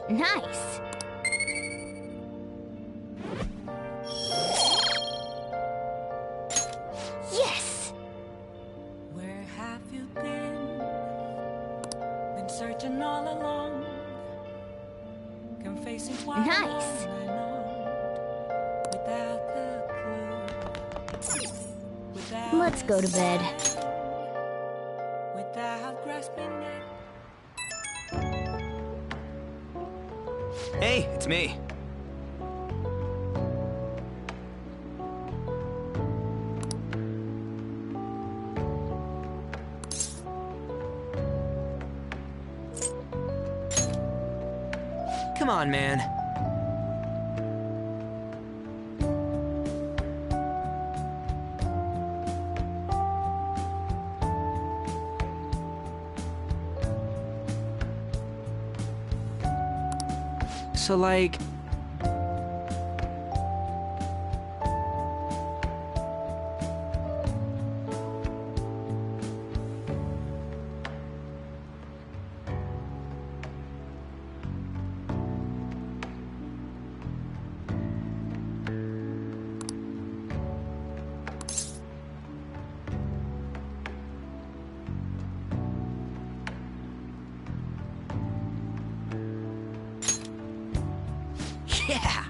Nice. Yes. Where have you been? Been searching all along. Confessing why Nice. without a clue. Without Let's go to bed. Without grasping it. Hey, it's me. Come on, man. So, like... Yeah!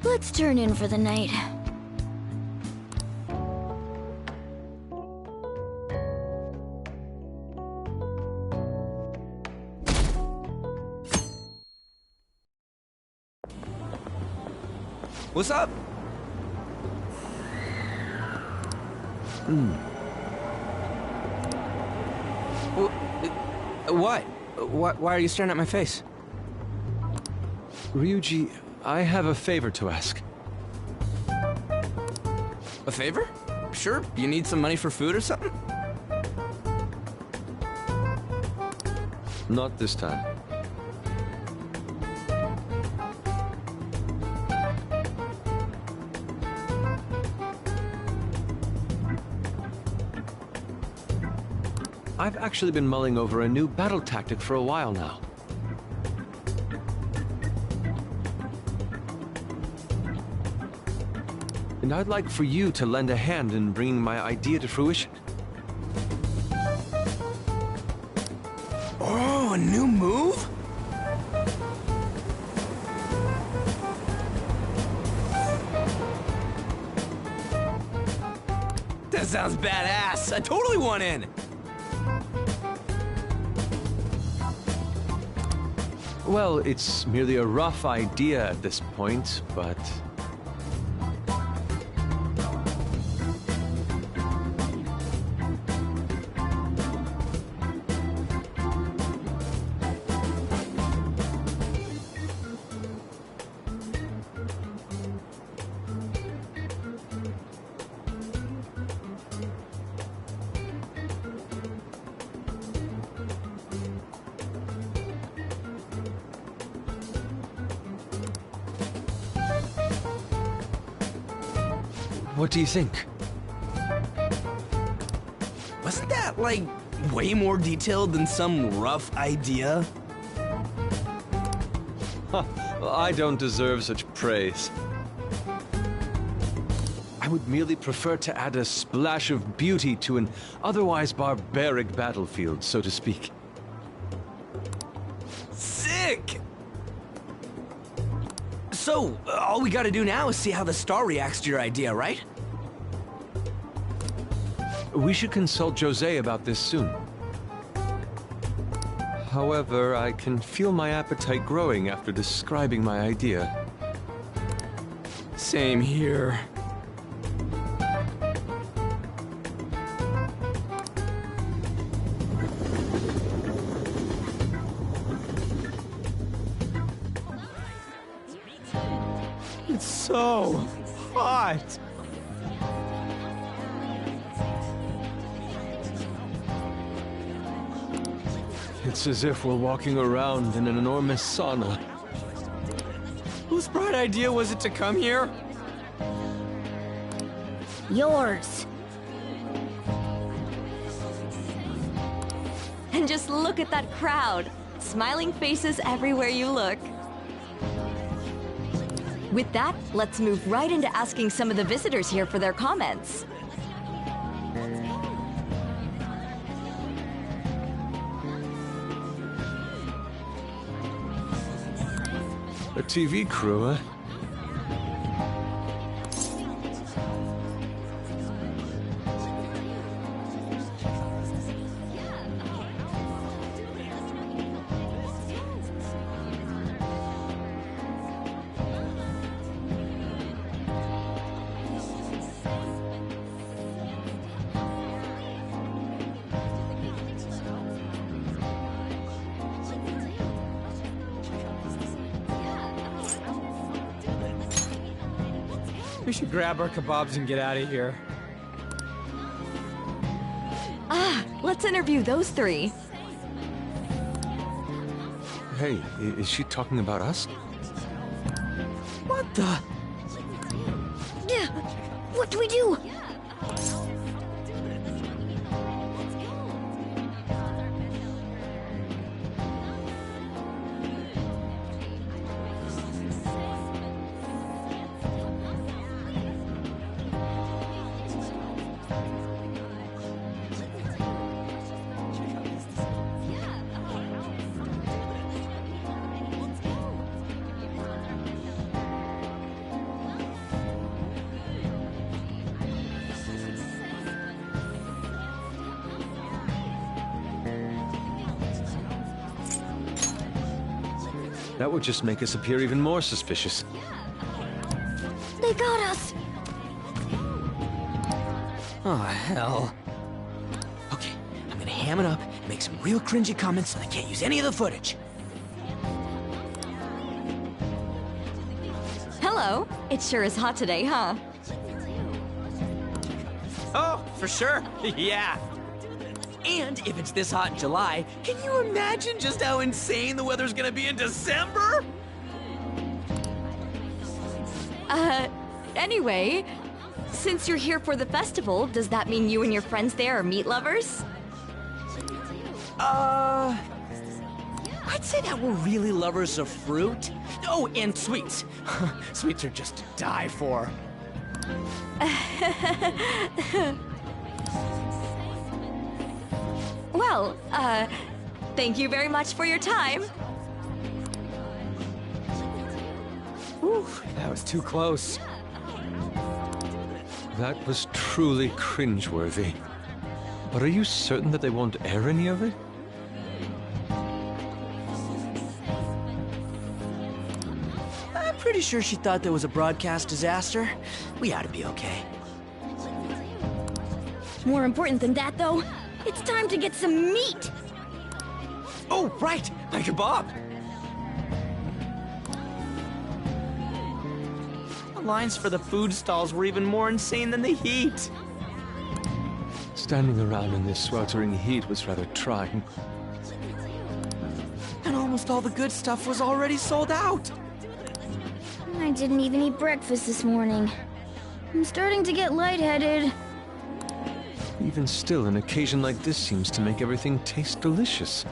Let's turn in for the night. What's up? What? Why are you staring at my face? Ryuji, I have a favor to ask. A favor? Sure. You need some money for food or something? Not this time. I've actually been mulling over a new battle tactic for a while now. And I'd like for you to lend a hand in bringing my idea to fruition. Oh, a new move? That sounds badass. I totally want in. Well, it's merely a rough idea at this point, but... What do you think? Wasn't that, like, way more detailed than some rough idea? Huh, well, I don't deserve such praise. I would merely prefer to add a splash of beauty to an otherwise barbaric battlefield, so to speak. Sick! So, all we gotta do now is see how the star reacts to your idea, right? We should consult José about this soon. However, I can feel my appetite growing after describing my idea. Same here. It's so hot. It's as if we're walking around in an enormous sauna. Whose bright idea was it to come here? Yours. And just look at that crowd. Smiling faces everywhere you look. With that, let's move right into asking some of the visitors here for their comments. A TV crew, huh? We should grab our kebabs and get out of here. Let's interview those three. Hey, is she talking about us? What the? Yeah. What do we do? That would just make us appear even more suspicious. They got us. Oh, hell. Okay, I'm gonna ham it up and make some real cringy comments so they can't use any of the footage. Hello. It sure is hot today, huh? Oh, for sure. Yeah. And if it's this hot in July, can you imagine just how insane the weather's gonna be in December? Anyway, since you're here for the festival, does that mean you and your friends there are meat lovers? I'd say that we're really lovers of fruit. Oh, and sweets. Sweets are just to die for. Well, thank you very much for your time. Whew, that was too close. That was truly cringeworthy. But are you certain that they won't air any of it? I'm pretty sure she thought there was a broadcast disaster. We ought to be okay. More important than that, though, it's time to get some meat. Oh, right, my kebab. The lines for the food stalls were even more insane than the heat. Standing around in this sweltering heat was rather trying. And almost all the good stuff was already sold out. I didn't even eat breakfast this morning. I'm starting to get lightheaded. Even still, an occasion like this seems to make everything taste delicious.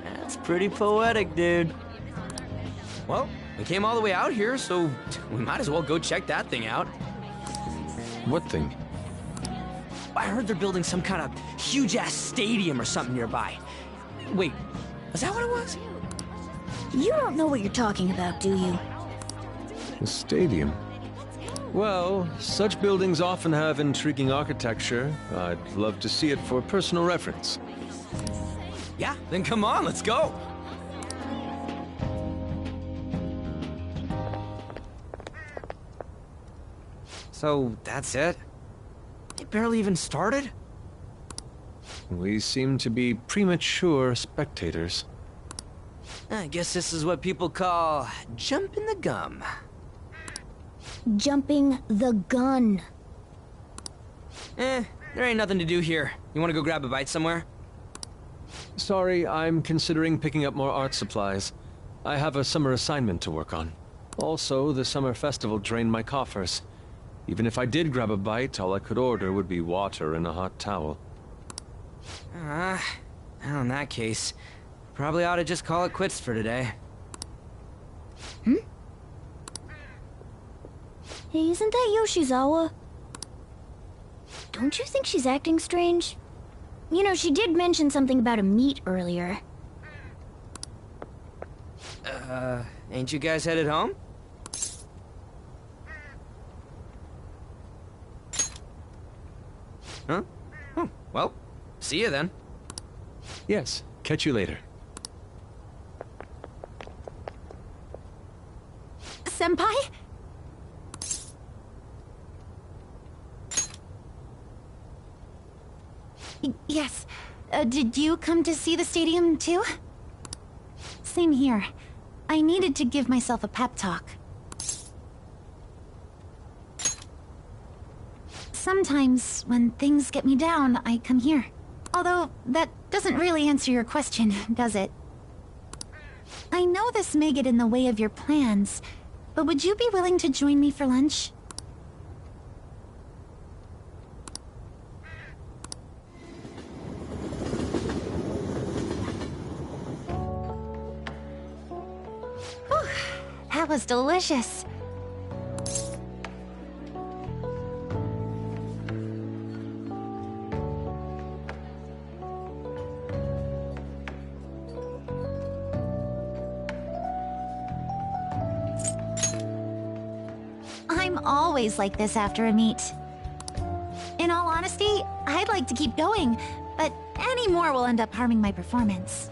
That's pretty poetic, dude. Well, we came all the way out here, so we might as well go check that thing out. What thing? I heard they're building some kind of huge-ass stadium or something nearby. Wait, is that what it was? You don't know what you're talking about, do you? The stadium. Well, such buildings often have intriguing architecture. I'd love to see it for personal reference. Yeah, then come on, let's go. So, that's it? It barely even started? We seem to be premature spectators. I guess this is what people call jumping the gum. Jumping the gun. There ain't nothing to do here. You wanna go grab a bite somewhere? Sorry, I'm considering picking up more art supplies. I have a summer assignment to work on. Also, the summer festival drained my coffers. Even if I did grab a bite, all I could order would be water and a hot towel. Well, in that case, probably ought to just call it quits for today. Hey, isn't that Yoshizawa? Don't you think she's acting strange? You know, she did mention something about a meet earlier. Ain't you guys headed home? Huh? Oh, well, see you then. Yes, catch you later. Senpai? Yes. Did you come to see the stadium, too? Same here. I needed to give myself a pep talk. Sometimes, when things get me down, I come here. Although, that doesn't really answer your question, does it? I know this may get in the way of your plans, but would you be willing to join me for lunch? Whew, that was delicious. I'm always like this after a meet. In all honesty, I'd like to keep going, but any more will end up harming my performance.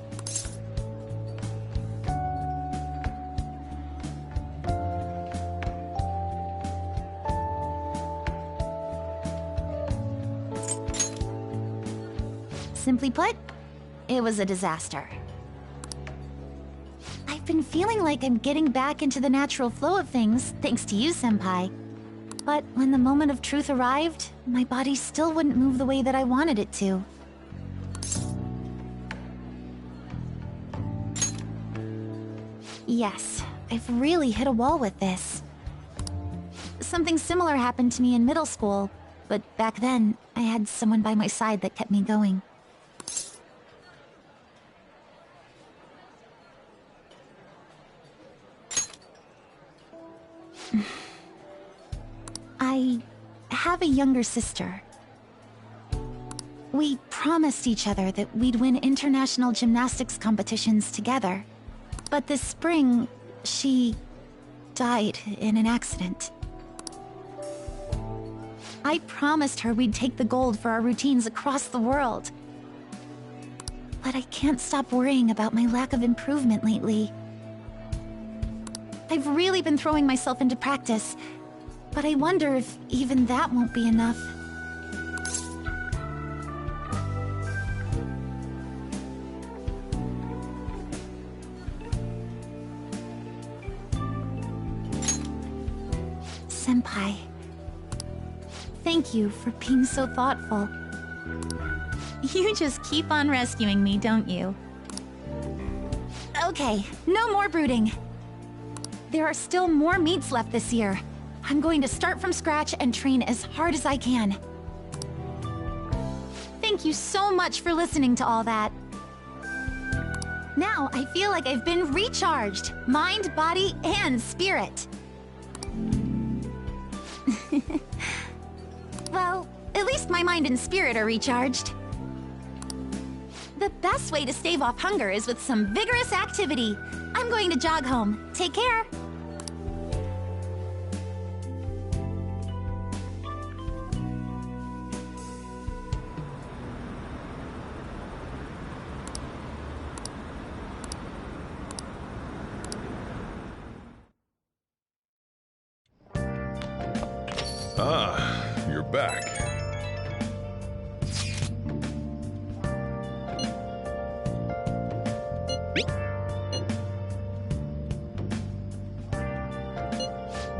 Simply put, it was a disaster. I've been feeling like I'm getting back into the natural flow of things, thanks to you, Senpai. But when the moment of truth arrived, my body still wouldn't move the way that I wanted it to. Yes, I've really hit a wall with this. Something similar happened to me in middle school, but back then, I had someone by my side that kept me going. I have a younger sister. We promised each other that we'd win international gymnastics competitions together. But this spring, she died in an accident. I promised her we'd take the gold for our routines across the world. But I can't stop worrying about my lack of improvement lately. I've really been throwing myself into practice, but I wonder if even that won't be enough. Senpai, thank you for being so thoughtful. You just keep on rescuing me, don't you? Okay, no more brooding. There are still more meets left this year. I'm going to start from scratch and train as hard as I can. Thank you so much for listening to all that. Now I feel like I've been recharged, mind, body, and spirit. Well, at least my mind and spirit are recharged. The best way to stave off hunger is with some vigorous activity. I'm going to jog home. Take care. Ah, you're back.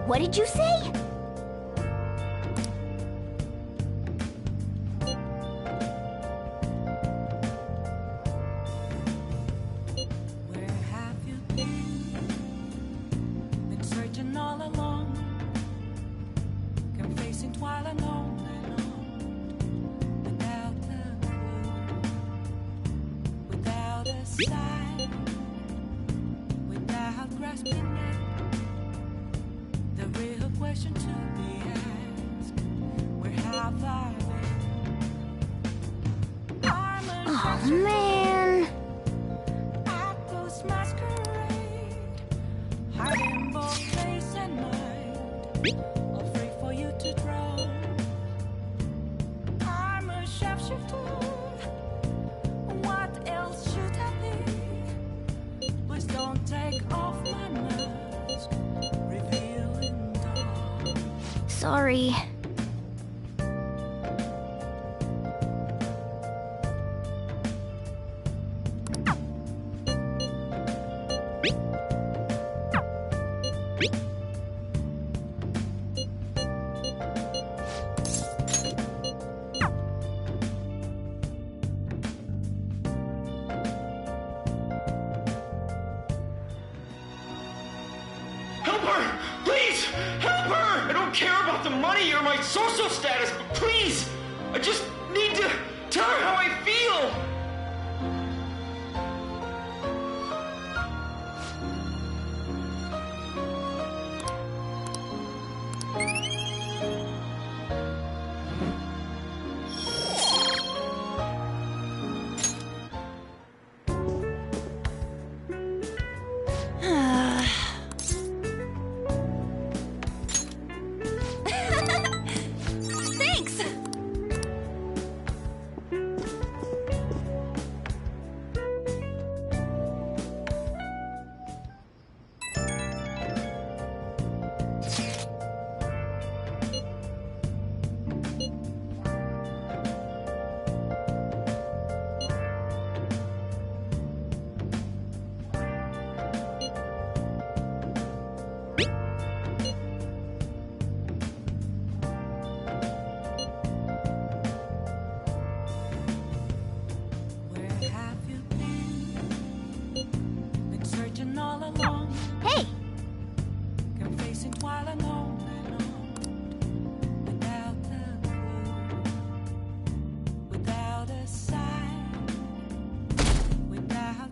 What did you say? Where have you been? Been searching all along, confessing while alone and on, without a clue, without a sign, without grasping it. The real question to be asked: where have I been? I'm a Oh, man. at ghost masquerade, hiding both face and mind, all free for you to drown. I'm a shapeshifter. What else should I be? Please don't take off my mask, revealing dawn. Sorry. Help her! Please! Help her! I don't care about the money or my social status, but please! I just need to tell her how I feel! Thanks! Where have you been? Been searching all along, Hey! confessing while alone and on, without a clue, without a sign, without.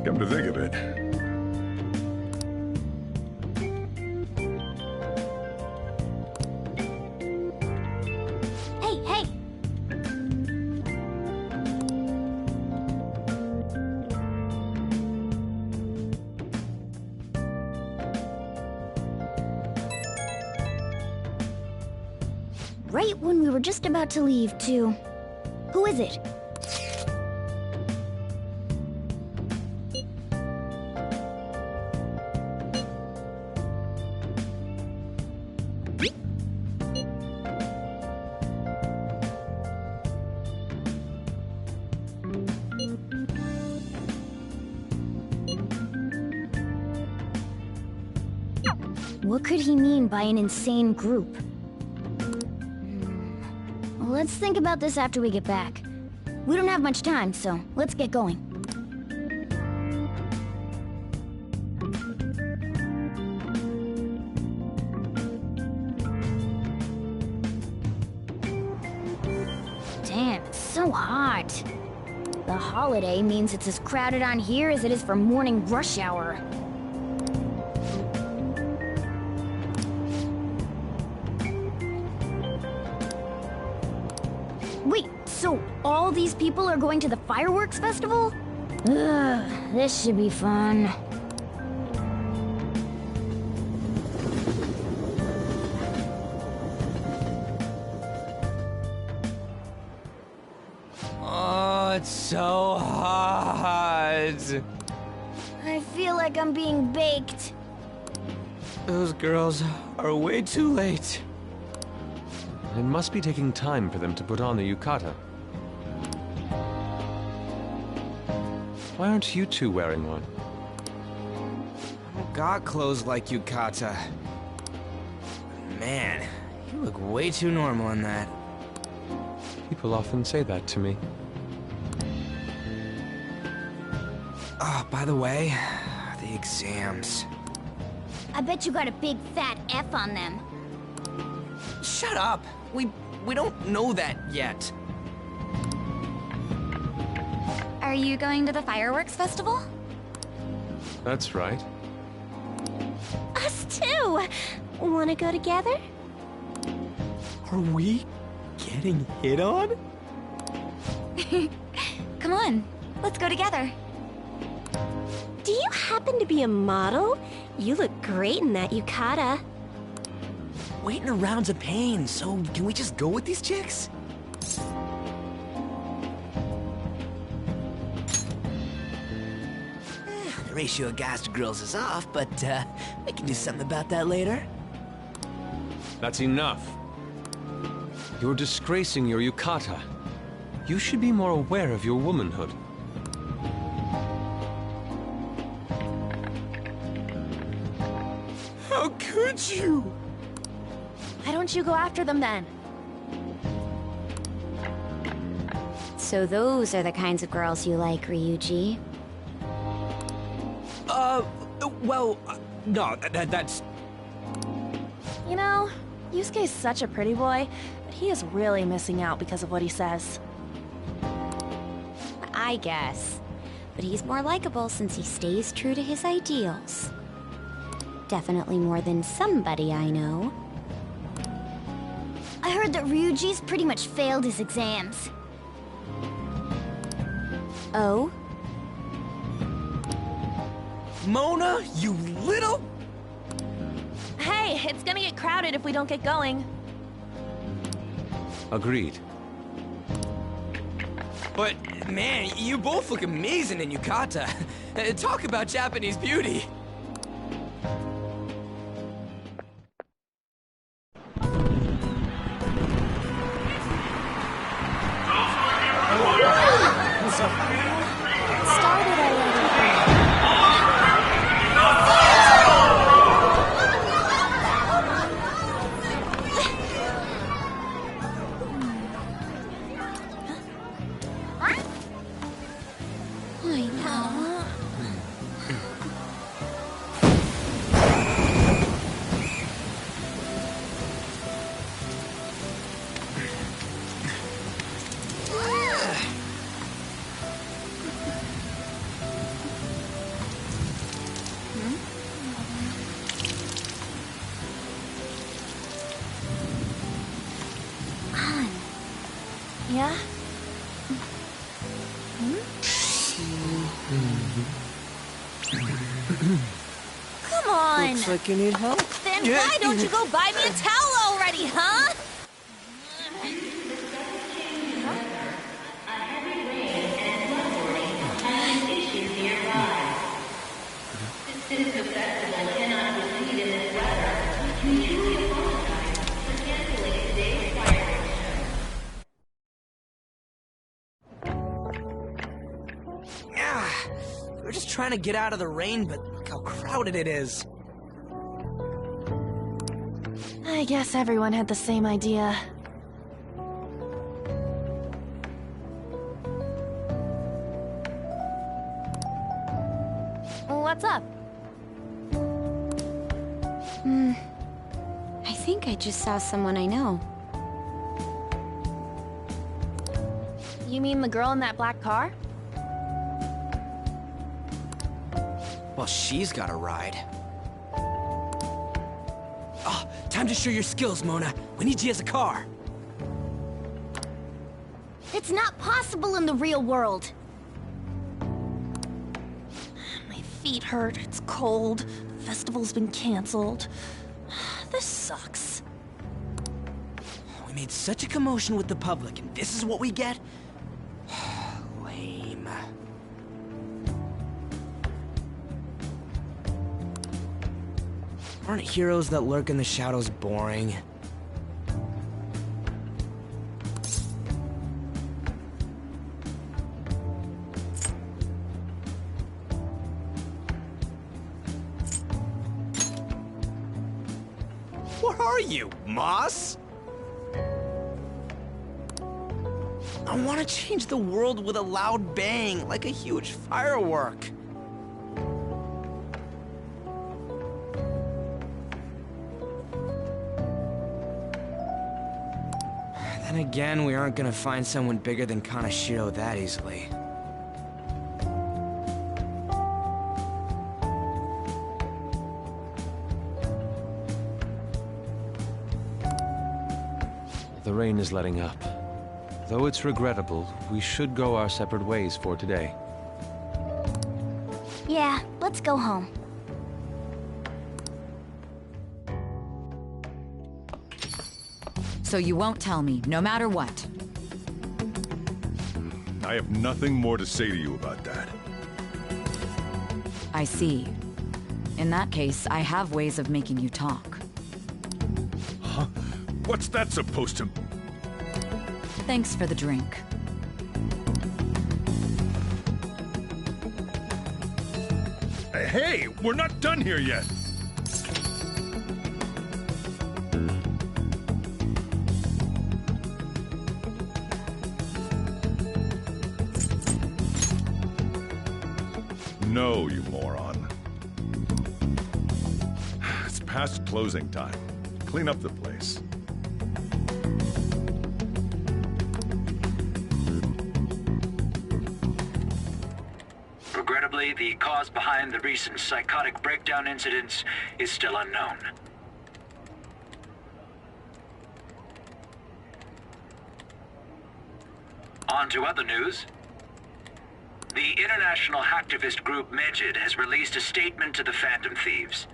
Come to think of it, Hey, hey! Right when we were just about to leave, too. Who is it? What could he mean by an insane group? Let's think about this after we get back. We don't have much time, so let's get going. so hot. The holiday means it's as crowded on here as it is for morning rush hour. Wait, so all these people are going to the fireworks festival? Ugh, this should be fun. Oh, it's so hot. I feel like I'm being baked. Those girls are way too late. It must be taking time for them to put on the yukata. Why aren't you two wearing one? I don't got clothes like yukata. Man, you look way too normal in that. People often say that to me. Oh, by the way, the exams. I bet you got a big fat F on them. Shut up! We don't know that yet. Are you going to the fireworks festival? That's right. Us too! Wanna go together? Are we getting hit on? Come on, let's go together. Do you happen to be a model? You look great in that yukata. Waiting around's a pain, so can we just go with these chicks? The ratio of guys to girls is off, but we can do something about that later. That's enough. You're disgracing your yukata. You should be more aware of your womanhood. How could you? Why don't you go after them then? So those are the kinds of girls you like, Ryuji. Well, no, that's... You know, Yusuke's such a pretty boy, but he is really missing out because of what he says. I guess. But he's more likable since he stays true to his ideals. Definitely more than somebody I know. I heard that Ryuji's pretty much failed his exams. Oh? Mona, you little... Hey, it's gonna get crowded if we don't get going. Agreed. But, man, you both look amazing in yukata. Talk about Japanese beauty. Started already. I know. Yeah? Come on! Looks like you need help. Then why don't you go buy me a towel already, huh? We're just trying to get out of the rain, but look how crowded it is. I guess everyone had the same idea. What's up? I think I just saw someone I know. You mean the girl in that black car? Well, she's got a ride. Oh, time to show your skills, Mona. We need you as a car. It's not possible in the real world. My feet hurt, it's cold, the festival's been canceled. This sucks. We made such a commotion with the public, and this is what we get? Lame. Aren't heroes that lurk in the shadows boring? Where are you, Moss? I want to change the world with a loud bang, like a huge firework. Then again, we aren't gonna find someone bigger than Kanashiro that easily. The rain is letting up. Though it's regrettable, we should go our separate ways for today. Yeah, let's go home. So you won't tell me, no matter what. I have nothing more to say to you about that. I see. In that case, I have ways of making you talk. Huh? What's that supposed to... Thanks for the drink. Hey, we're not done here yet! No, you moron. It's past closing time. Clean up the place. Regrettably, the cause behind the recent psychotic breakdown incidents is still unknown. On to other news. The international hacktivist group Megid has released a statement to the Phantom Thieves.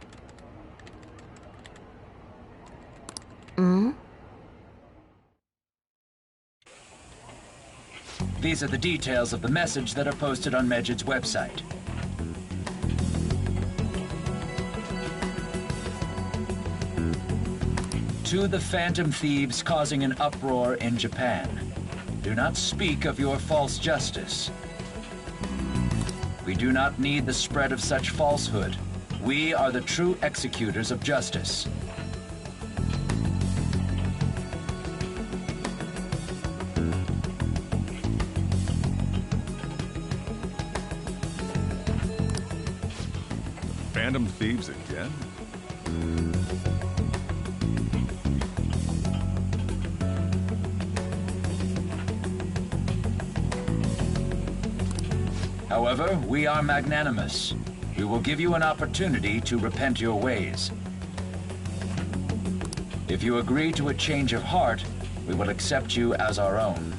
These are the details of the message that are posted on Megid's website. To the Phantom Thieves causing an uproar in Japan, do not speak of your false justice. We do not need the spread of such falsehood. We are the true executors of justice. Phantom Thieves again? However, we are magnanimous. We will give you an opportunity to repent your ways. If you agree to a change of heart, we will accept you as our own.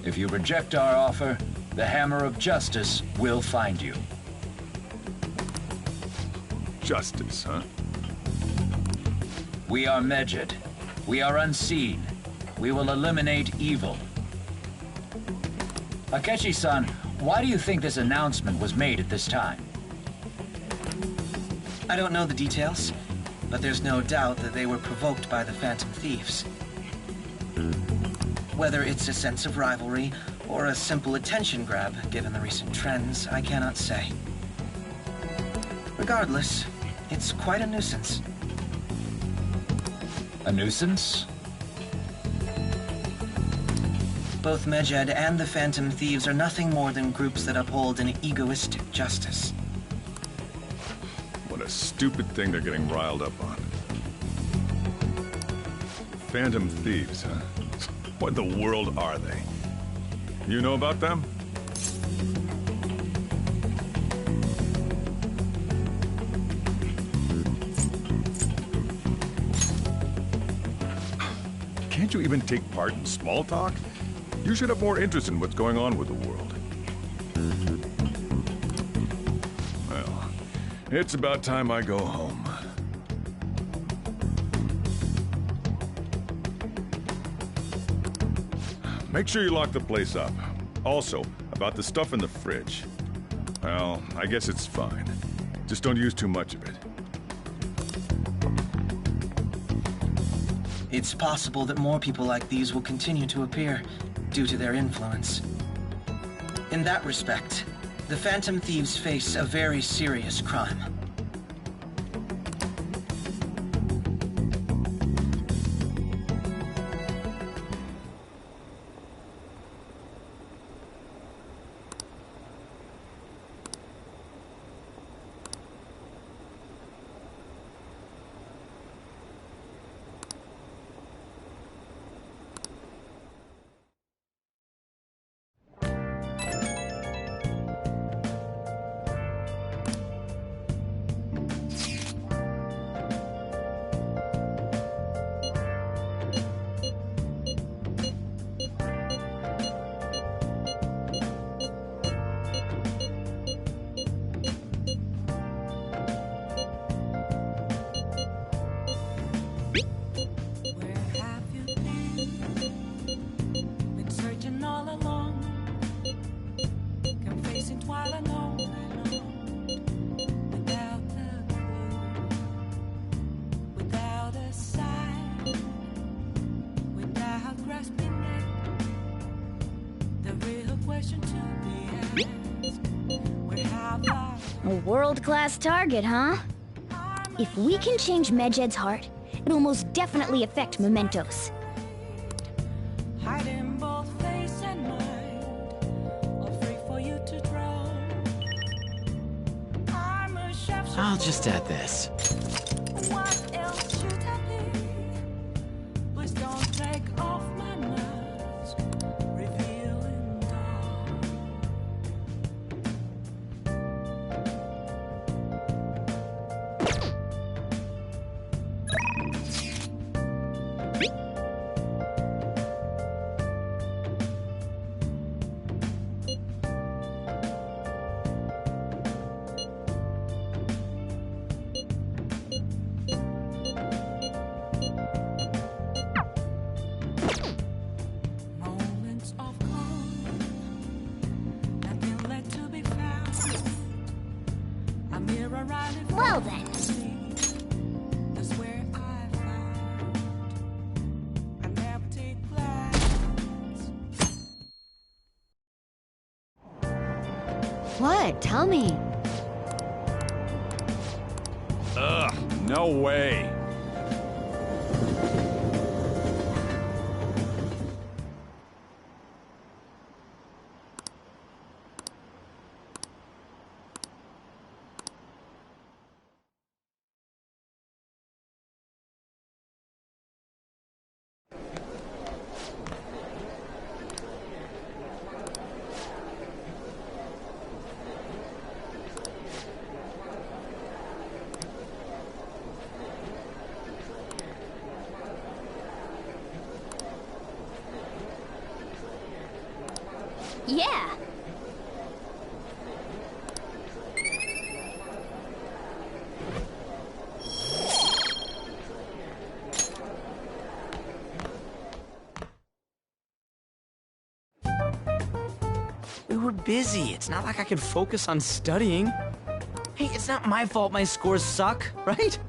If you reject our offer, the hammer of justice will find you. Justice, huh? We are Megid. We are unseen. We will eliminate evil. Akechi-san, why do you think this announcement was made at this time? I don't know the details, but there's no doubt that they were provoked by the Phantom Thieves. Whether it's a sense of rivalry or a simple attention grab, given the recent trends, I cannot say. Regardless, it's quite a nuisance. A nuisance? Both Megid and the Phantom Thieves are nothing more than groups that uphold an egoistic justice. What a stupid thing they're getting riled up on. Phantom Thieves, huh? What in the world are they? You know about them? Can't you even take part in small talk? You should have more interest in what's going on with the world. Well, it's about time I go home. Make sure you lock the place up. Also, about the stuff in the fridge. Well, I guess it's fine. Just don't use too much of it. It's possible that more people like these will continue to appear due to their influence. In that respect, the Phantom Thieves face a very serious crime. A world-class target, huh? If we can change Medjed's heart, it'll most definitely affect Mementos. Hiding both face and mind, all free for you to draw. I'm a chef. I'll just add this. What else should I be? Please don't take off my mask, revealing dark. Moments of calm, nothing left to be found. A mirror right in Well front then. of me. That's where I found. I never take glass. What? Tell me. Ugh, no way. Yeah. We were busy. It's not like I could focus on studying. Hey, it's not my fault my scores suck, right?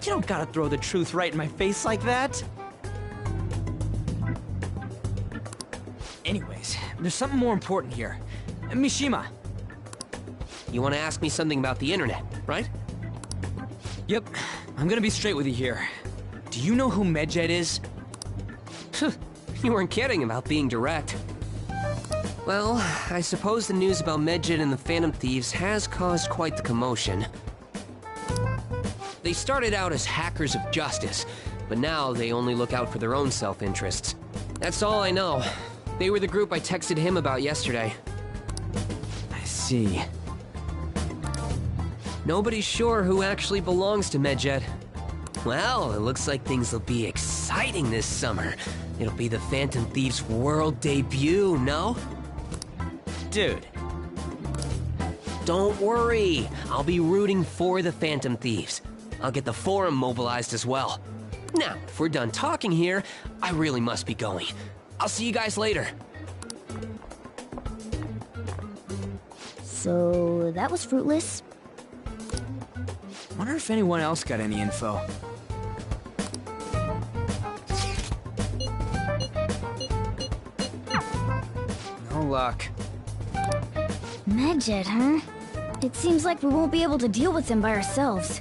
You don't gotta throw the truth right in my face like that. Anyways, there's something more important here. Mishima. You want to ask me something about the internet, right? Yep, I'm gonna be straight with you here. Do you know who Medjed is? You weren't kidding about being direct. Well, I suppose the news about Medjed and the Phantom Thieves has caused quite the commotion. They started out as hackers of justice, but now they only look out for their own self-interests. That's all I know. They were the group I texted him about yesterday. I see. Nobody's sure who actually belongs to Medjed. Well, it looks like things will be exciting this summer. It'll be the Phantom Thieves' world debut, no? Dude. Don't worry. I'll be rooting for the Phantom Thieves. I'll get the forum mobilized as well. Now, if we're done talking here, I really must be going. I'll see you guys later. So, that was fruitless. Wonder if anyone else got any info. No luck. Medjed, huh? It seems like we won't be able to deal with them by ourselves.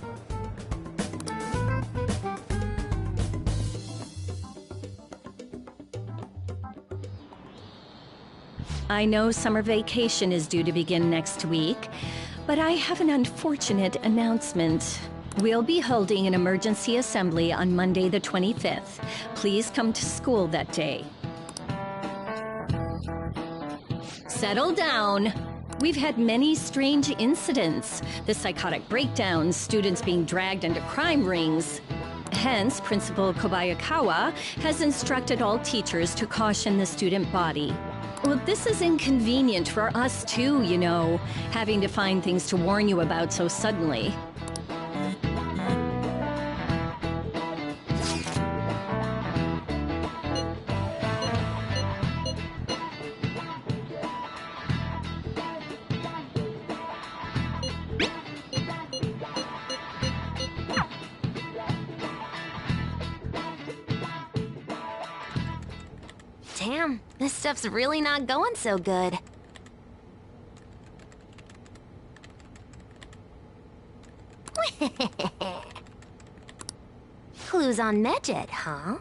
I know summer vacation is due to begin next week, but I have an unfortunate announcement. We'll be holding an emergency assembly on Monday the 25th. Please come to school that day. Settle down. We've had many strange incidents. The psychotic breakdowns, students being dragged into crime rings. Hence, Principal Kobayakawa has instructed all teachers to caution the student body. Well, this is inconvenient for us too, you know, having to find things to warn you about so suddenly. Damn, this stuff's really not going so good. Clues on Medjed, huh?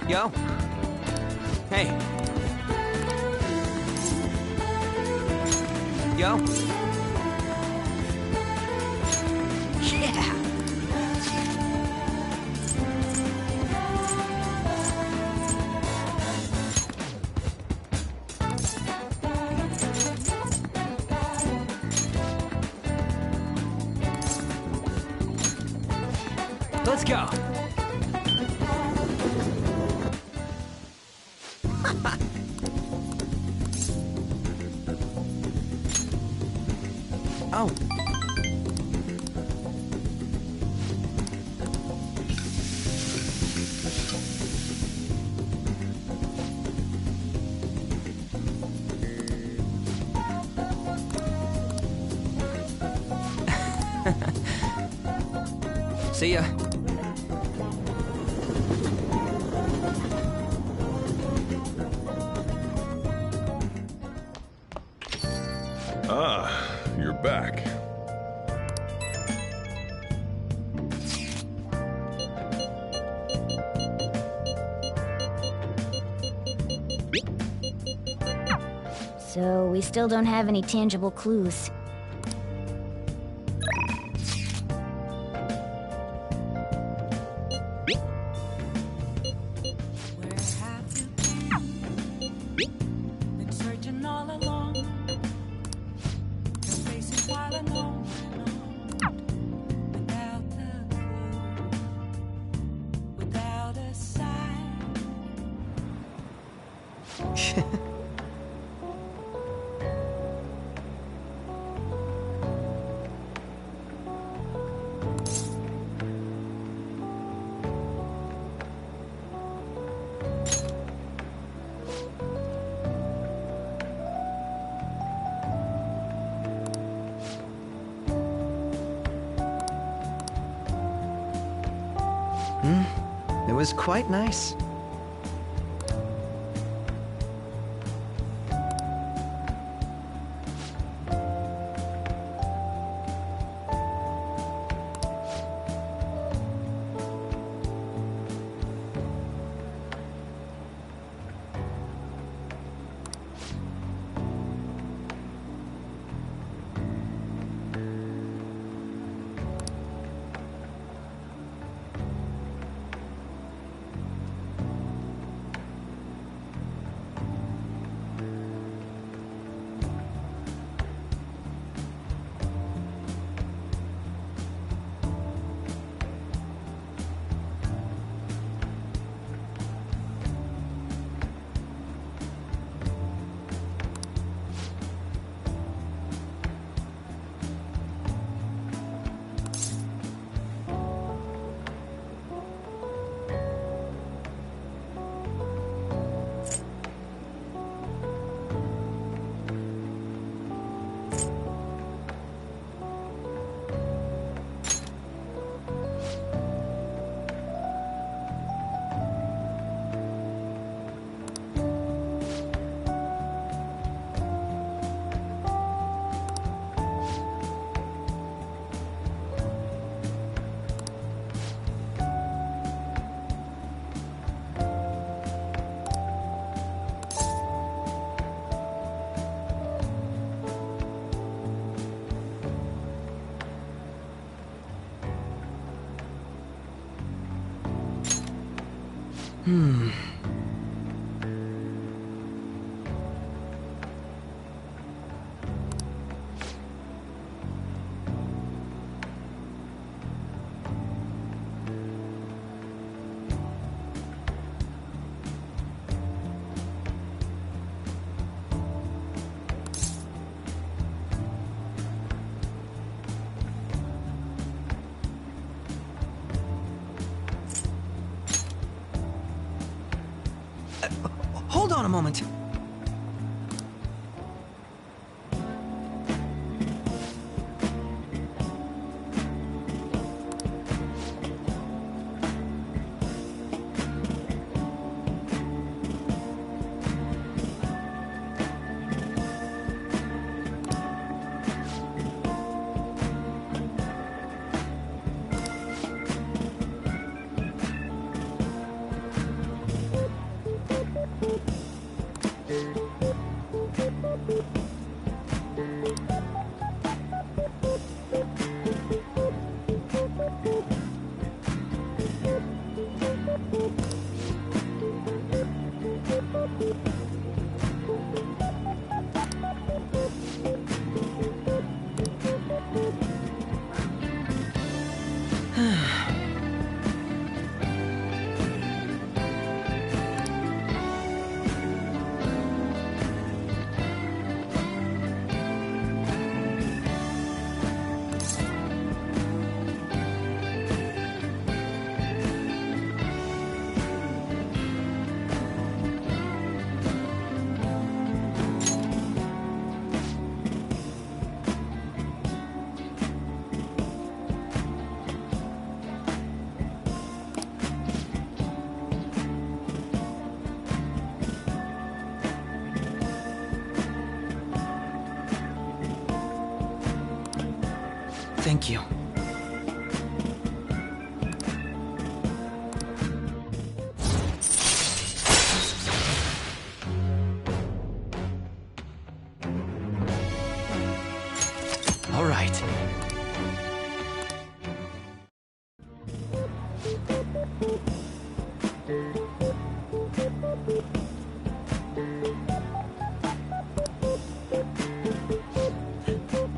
Yo. Hey. Yo. Yeah. Let's go. Oh. See ya. Ah, you're back. So, we still don't have any tangible clues. Been searching all along. Been facing while alone. Without a clue. Without a sign. was quite nice. Hold on a moment. Thank you. All right.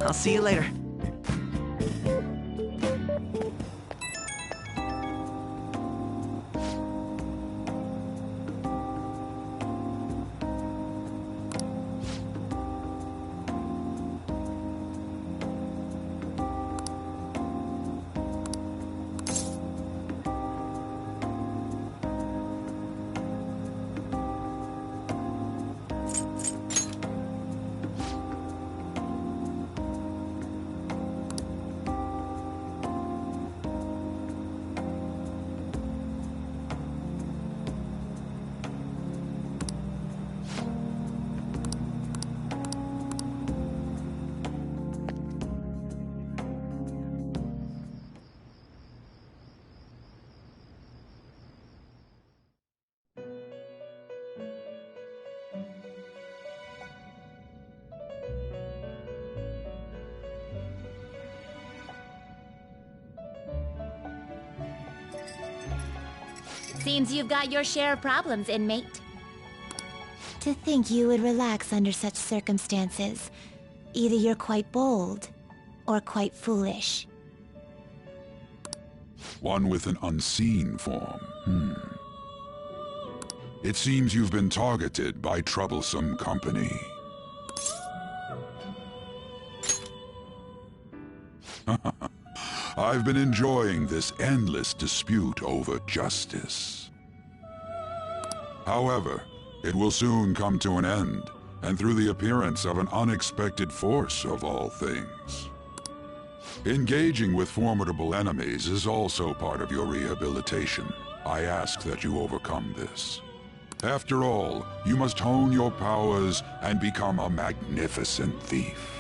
I'll see you later. Seems you've got your share of problems, inmate. To think you would relax under such circumstances. Either you're quite bold, or quite foolish. One with an unseen form. It seems you've been targeted by troublesome company. I've been enjoying this endless dispute over justice. However, it will soon come to an end, and through the appearance of an unexpected force of all things. Engaging with formidable enemies is also part of your rehabilitation. I ask that you overcome this. After all, you must hone your powers and become a magnificent thief.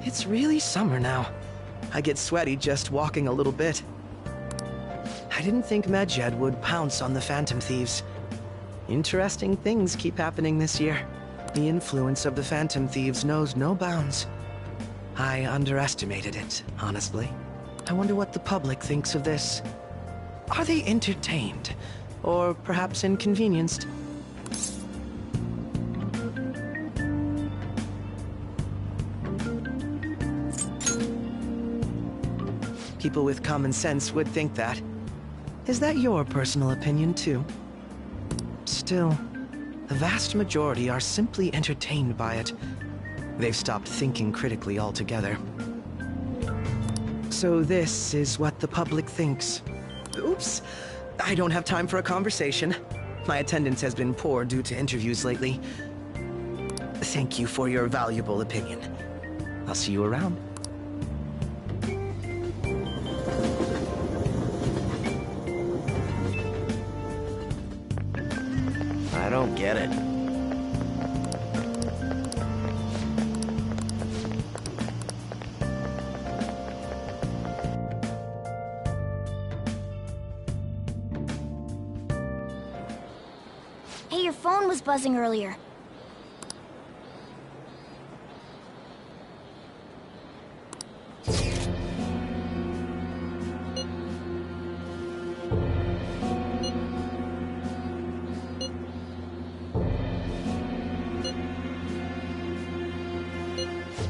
It's really summer now. I get sweaty just walking a little bit. I didn't think Medjed would pounce on the Phantom Thieves. Interesting things keep happening this year. The influence of the Phantom Thieves knows no bounds. I underestimated it, honestly. I wonder what the public thinks of this. Are they entertained? Or perhaps inconvenienced? People with common sense would think that. Is that your personal opinion, too? Still, the vast majority are simply entertained by it. They've stopped thinking critically altogether. So this is what the public thinks. Oops, I don't have time for a conversation. My attendance has been poor due to interviews lately. Thank you for your valuable opinion. I'll see you around. I don't get it. Hey, your phone was buzzing earlier.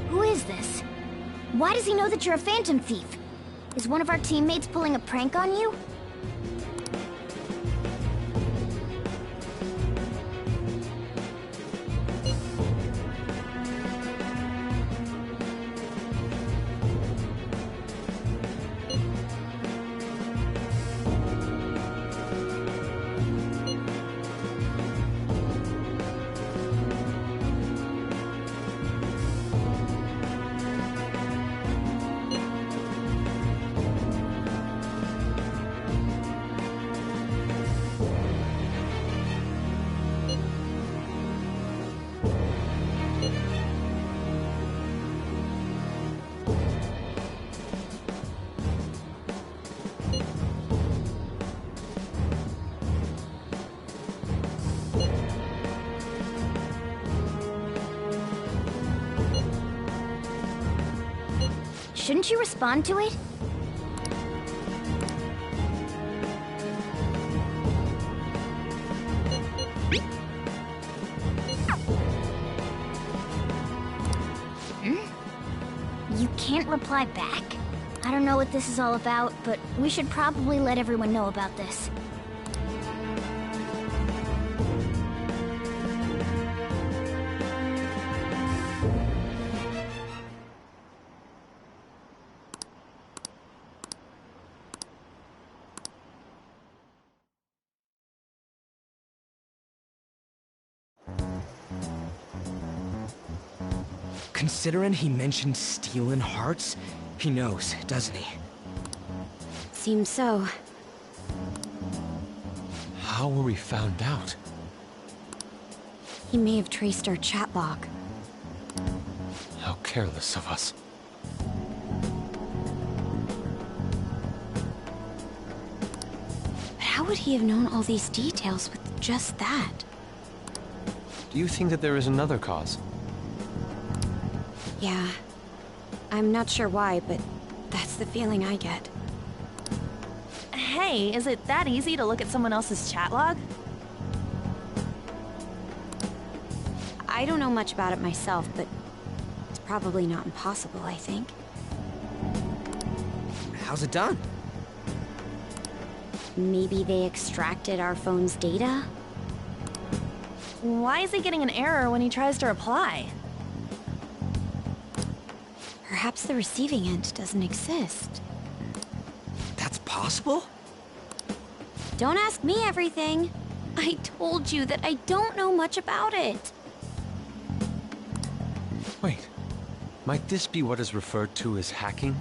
Who is this? Why does he know that you're a Phantom Thief? Is one of our teammates pulling a prank on you? Shouldn't you respond to it? You can't reply back? I don't know what this is all about, but we should probably let everyone know about this. Considering he mentioned stealing hearts, he knows, doesn't he? Seems so. How were we found out? He may have traced our chat log. How careless of us. But how would he have known all these details with just that. Do you think that there is another cause? Yeah. I'm not sure why, but that's the feeling I get. Hey, is it that easy to look at someone else's chat log? I don't know much about it myself, but it's probably not impossible, I think. How's it done? Maybe they extracted our phone's data? Why is he getting an error when he tries to reply? Perhaps the receiving end doesn't exist. That's possible? Don't ask me everything. I told you that I don't know much about it. Wait. Might this be what is referred to as hacking?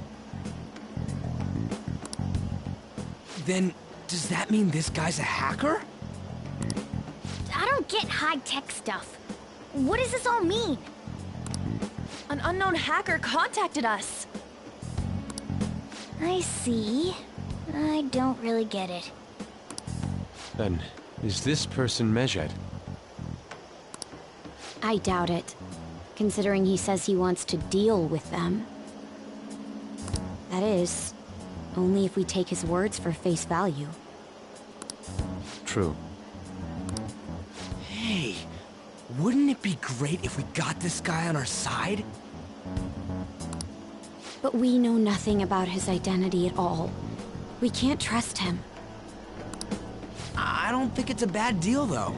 Then, does that mean this guy's a hacker? I don't get high-tech stuff. What does this all mean? An unknown hacker contacted us. I see. I don't really get it. Then, is this person Medjed? I doubt it, considering he says he wants to deal with them. That is, only if we take his words for face value. True. Hey, wouldn't it be great if we got this guy on our side? But we know nothing about his identity at all. We can't trust him. I don't think it's a bad deal, though.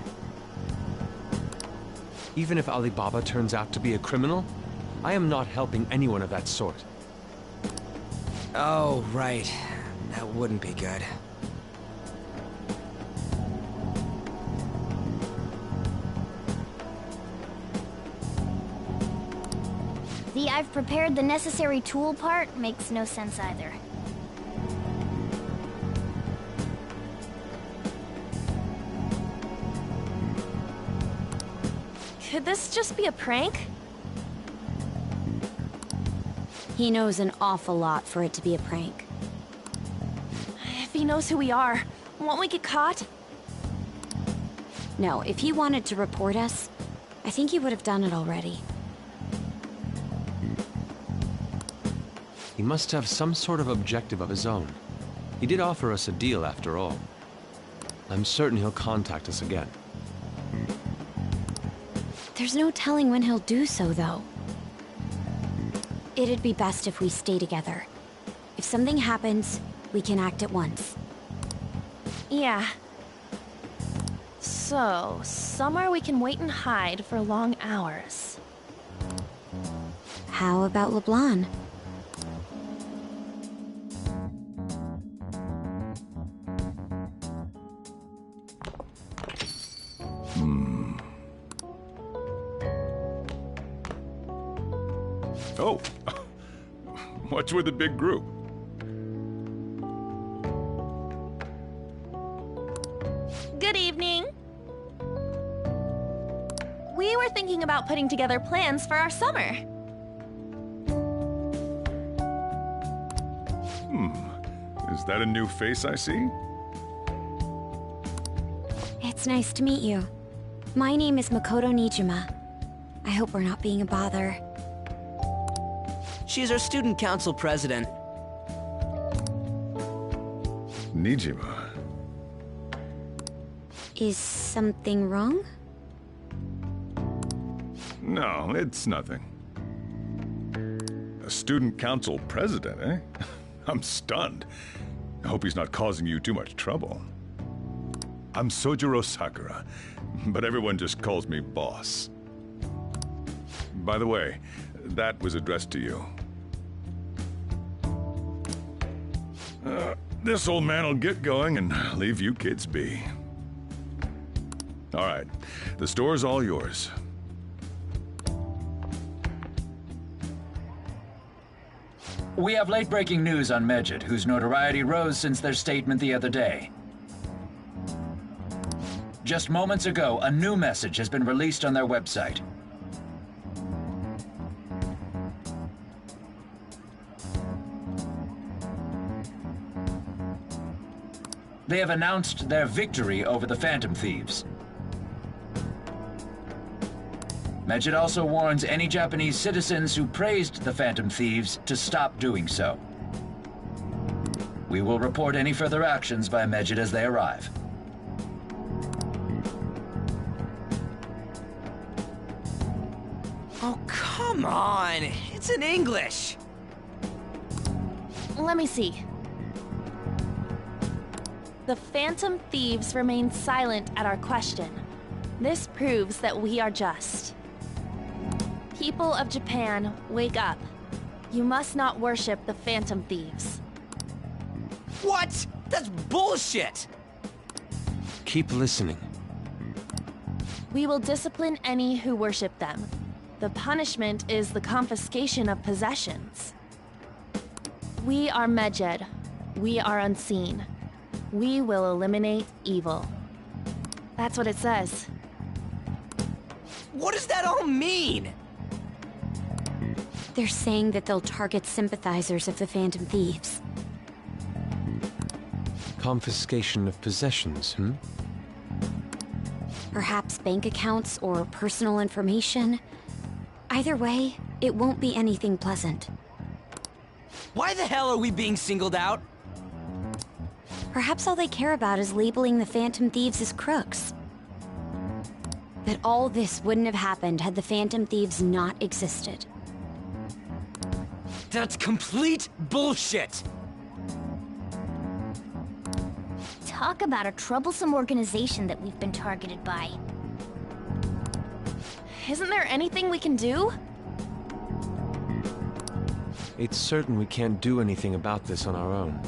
Even if Alibaba turns out to be a criminal, I am not helping anyone of that sort. Oh, right. That wouldn't be good. The "I've prepared the necessary tool" part makes no sense either. Could this just be a prank? He knows an awful lot for it to be a prank. If he knows who we are, won't we get caught? No, if he wanted to report us, I think he would have done it already. He must have some sort of objective of his own. He did offer us a deal after all. I'm certain he'll contact us again. There's no telling when he'll do so, though. It'd be best if we stay together. If something happens, we can act at once. Yeah. So, somewhere we can wait and hide for long hours. How about LeBlanc? Oh, what's with the big group? Good evening. We were thinking about putting together plans for our summer. Is that a new face I see? It's nice to meet you. My name is Makoto Nijima. I hope we're not being a bother. She's our student council president. Nijima. Is something wrong? No, it's nothing. A student council president, eh? I'm stunned. I hope he's not causing you too much trouble. I'm Sojiro Sakura, but everyone just calls me boss. By the way, that was addressed to you. This old man will get going and leave you kids be. All right, the store's all yours. We have late-breaking news on Medjed, whose notoriety rose since their statement the other day. Just moments ago, a new message has been released on their website. They have announced their victory over the Phantom Thieves. Medjed also warns any Japanese citizens who praised the Phantom Thieves to stop doing so. We will report any further actions by Medjed as they arrive. Oh, come on! It's in English! Let me see. The Phantom Thieves remain silent at our question. This proves that we are just. People of Japan, wake up. You must not worship the Phantom Thieves. What? That's bullshit! Keep listening. We will discipline any who worship them. The punishment is the confiscation of possessions. We are Medjed. We are unseen. We will eliminate evil. That's what it says. What does that all mean? They're saying that they'll target sympathizers of the Phantom Thieves. Confiscation of possessions, Perhaps bank accounts or personal information. Either way, it won't be anything pleasant. Why the hell are we being singled out? Perhaps all they care about is labeling the Phantom Thieves as crooks. That all this wouldn't have happened had the Phantom Thieves not existed. That's complete bullshit! Talk about a troublesome organization that we've been targeted by. Isn't there anything we can do? It's certain we can't do anything about this on our own.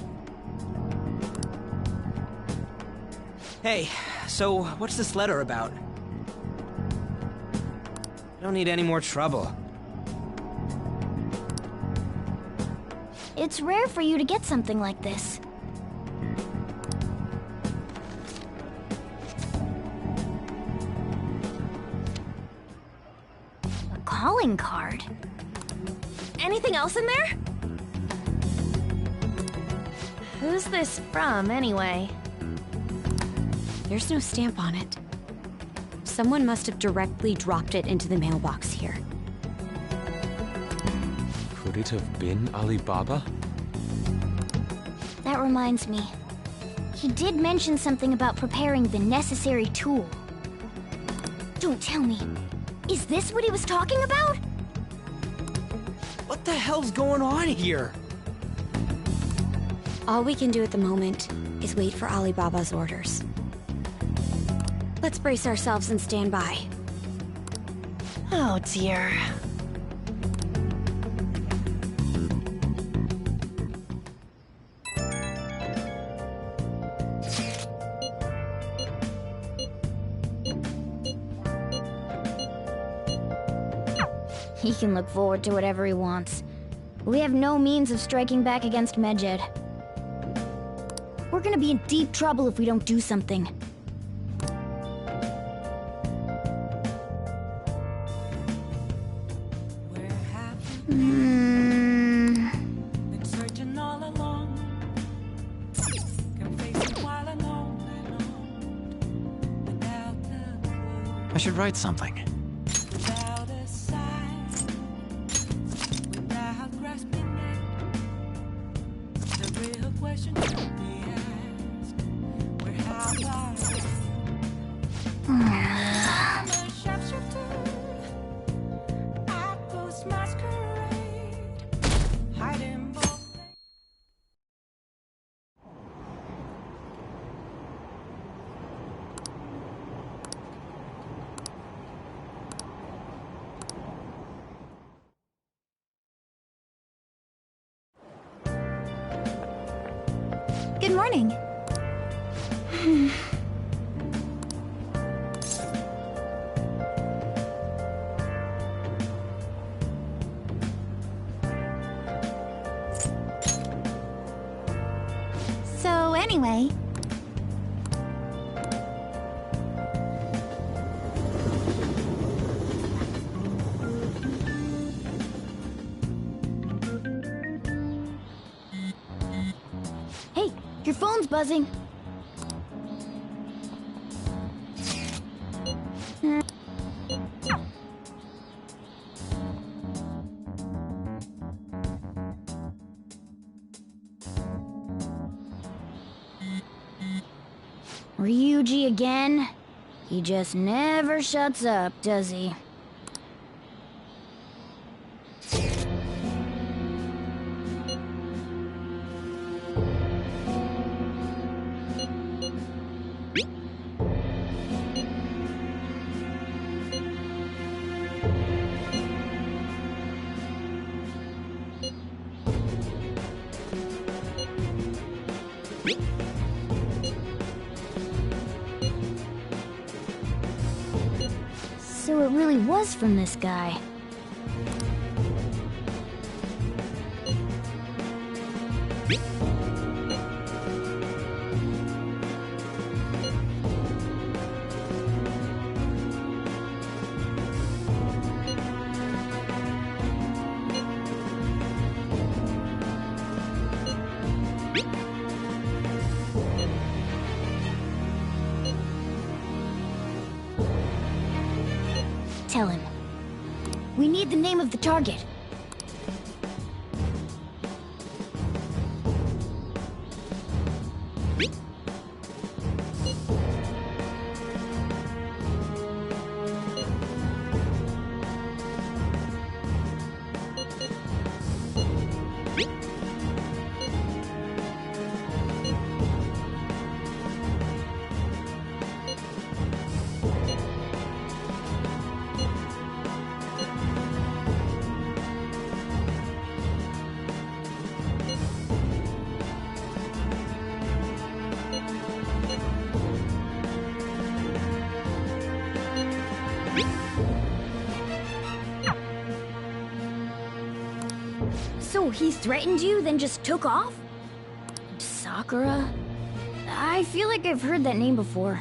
Hey, so what's this letter about? Don't need any more trouble. It's rare for you to get something like this. A calling card? Anything else in there? Who's this from, anyway? There's no stamp on it. Someone must have directly dropped it into the mailbox here. Could it have been Alibaba? That reminds me. He did mention something about preparing the necessary tool. Don't tell me. Is this what he was talking about? What the hell's going on here? All we can do at the moment is wait for Alibaba's orders. Let's brace ourselves and stand by. Oh dear. He can look forward to whatever he wants. We have no means of striking back against Medjed. We're gonna be in deep trouble if we don't do something. Been searching all along. Can face it while alone and without a clue, I should write something. without a sign, without grasping it. The real question should be asked: where have I? I'm a sharpshooter. I post masquerade, hiding both. Good morning. So anyway... Hey, your phone's buzzing. Fuji again? He just never shuts up, does he? So it really was from this guy. Tell him. We need the name of the target. So he threatened you, then just took off? Sakura? I feel like I've heard that name before.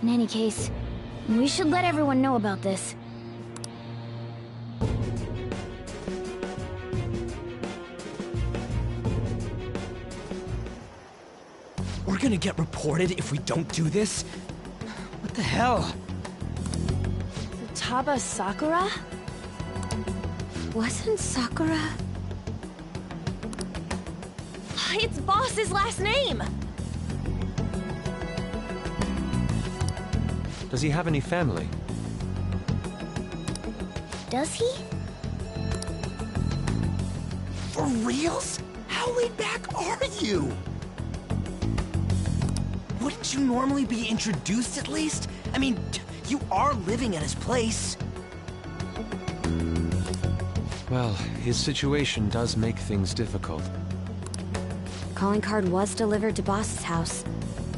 In any case, we should let everyone know about this. We're gonna get reported if we don't do this? What the hell? Futaba Sakura? Wasn't Sakura... It's Boss's last name! Does he have any family? Does he? For reals? How laid back are you? Wouldn't you normally be introduced at least? I mean, you are living at his place. Well, his situation does make things difficult. Calling card was delivered to Boss's house.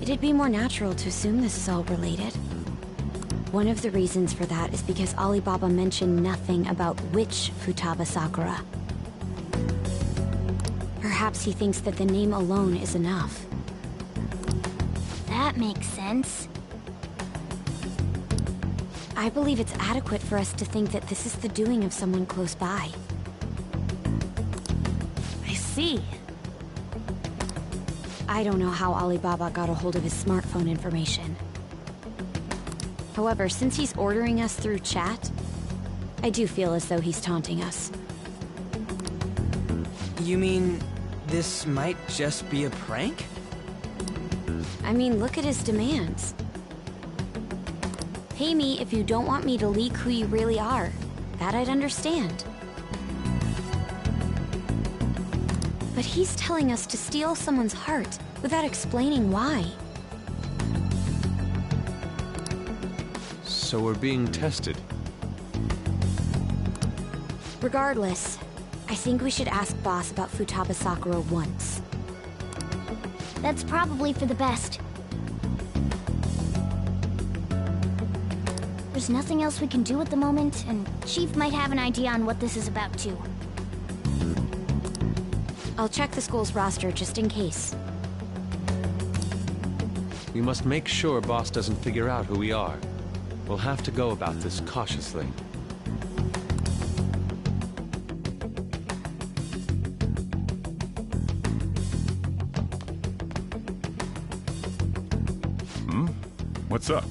It'd be more natural to assume this is all related. One of the reasons for that is because Alibaba mentioned nothing about which Futaba Sakura. Perhaps he thinks that the name alone is enough. That makes sense. I believe it's adequate for us to think that this is the doing of someone close by. I see. I don't know how Alibaba got a hold of his smartphone information. However, since he's ordering us through chat, I do feel as though he's taunting us. You mean this might just be a prank? I mean, look at his demands. Pay me if you don't want me to leak who you really are. That I'd understand. But he's telling us to steal someone's heart without explaining why. So we're being tested. Regardless, I think we should ask Boss about Futaba Sakura once. That's probably for the best. There's nothing else we can do at the moment, and Chief might have an idea on what this is about too. I'll check the school's roster just in case. We must make sure Boss doesn't figure out who we are. We'll have to go about this cautiously. What's up?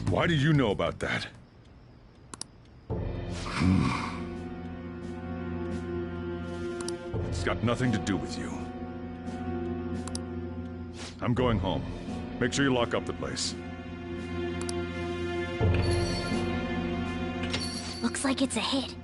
Why do you know about that? It's got nothing to do with you. I'm going home. Make sure you lock up the place. Looks like it's a hit.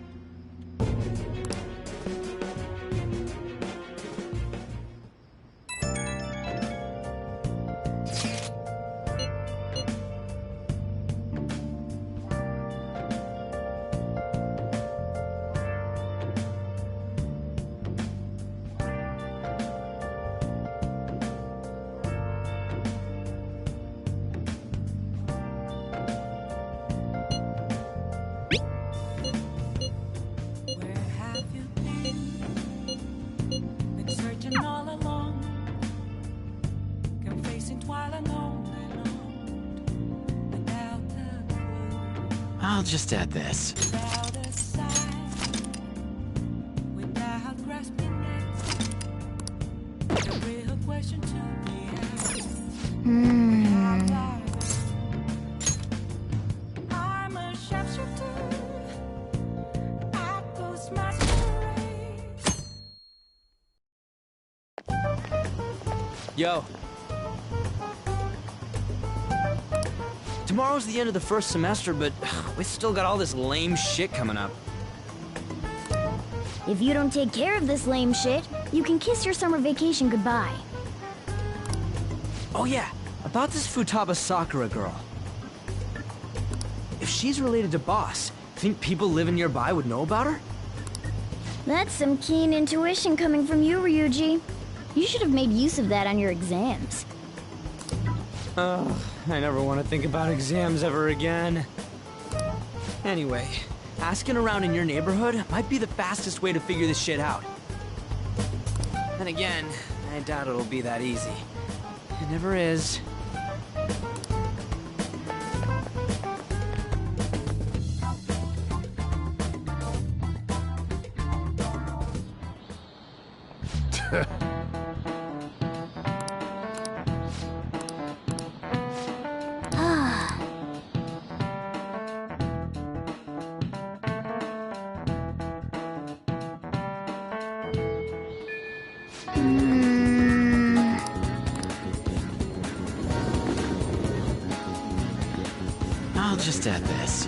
I'll just add this. Yo. Tomorrow's the end of the first semester, but we still got all this lame shit coming up. If you don't take care of this lame shit, you can kiss your summer vacation goodbye. Oh yeah, about this Futaba Sakura girl. If she's related to Boss, think people living nearby would know about her? That's some keen intuition coming from you, Ryuji. You should have made use of that on your exams. I never want to think about exams ever again. Anyway, asking around in your neighborhood might be the fastest way to figure this shit out. Then again, I doubt it'll be that easy. It never is. I'll just add this.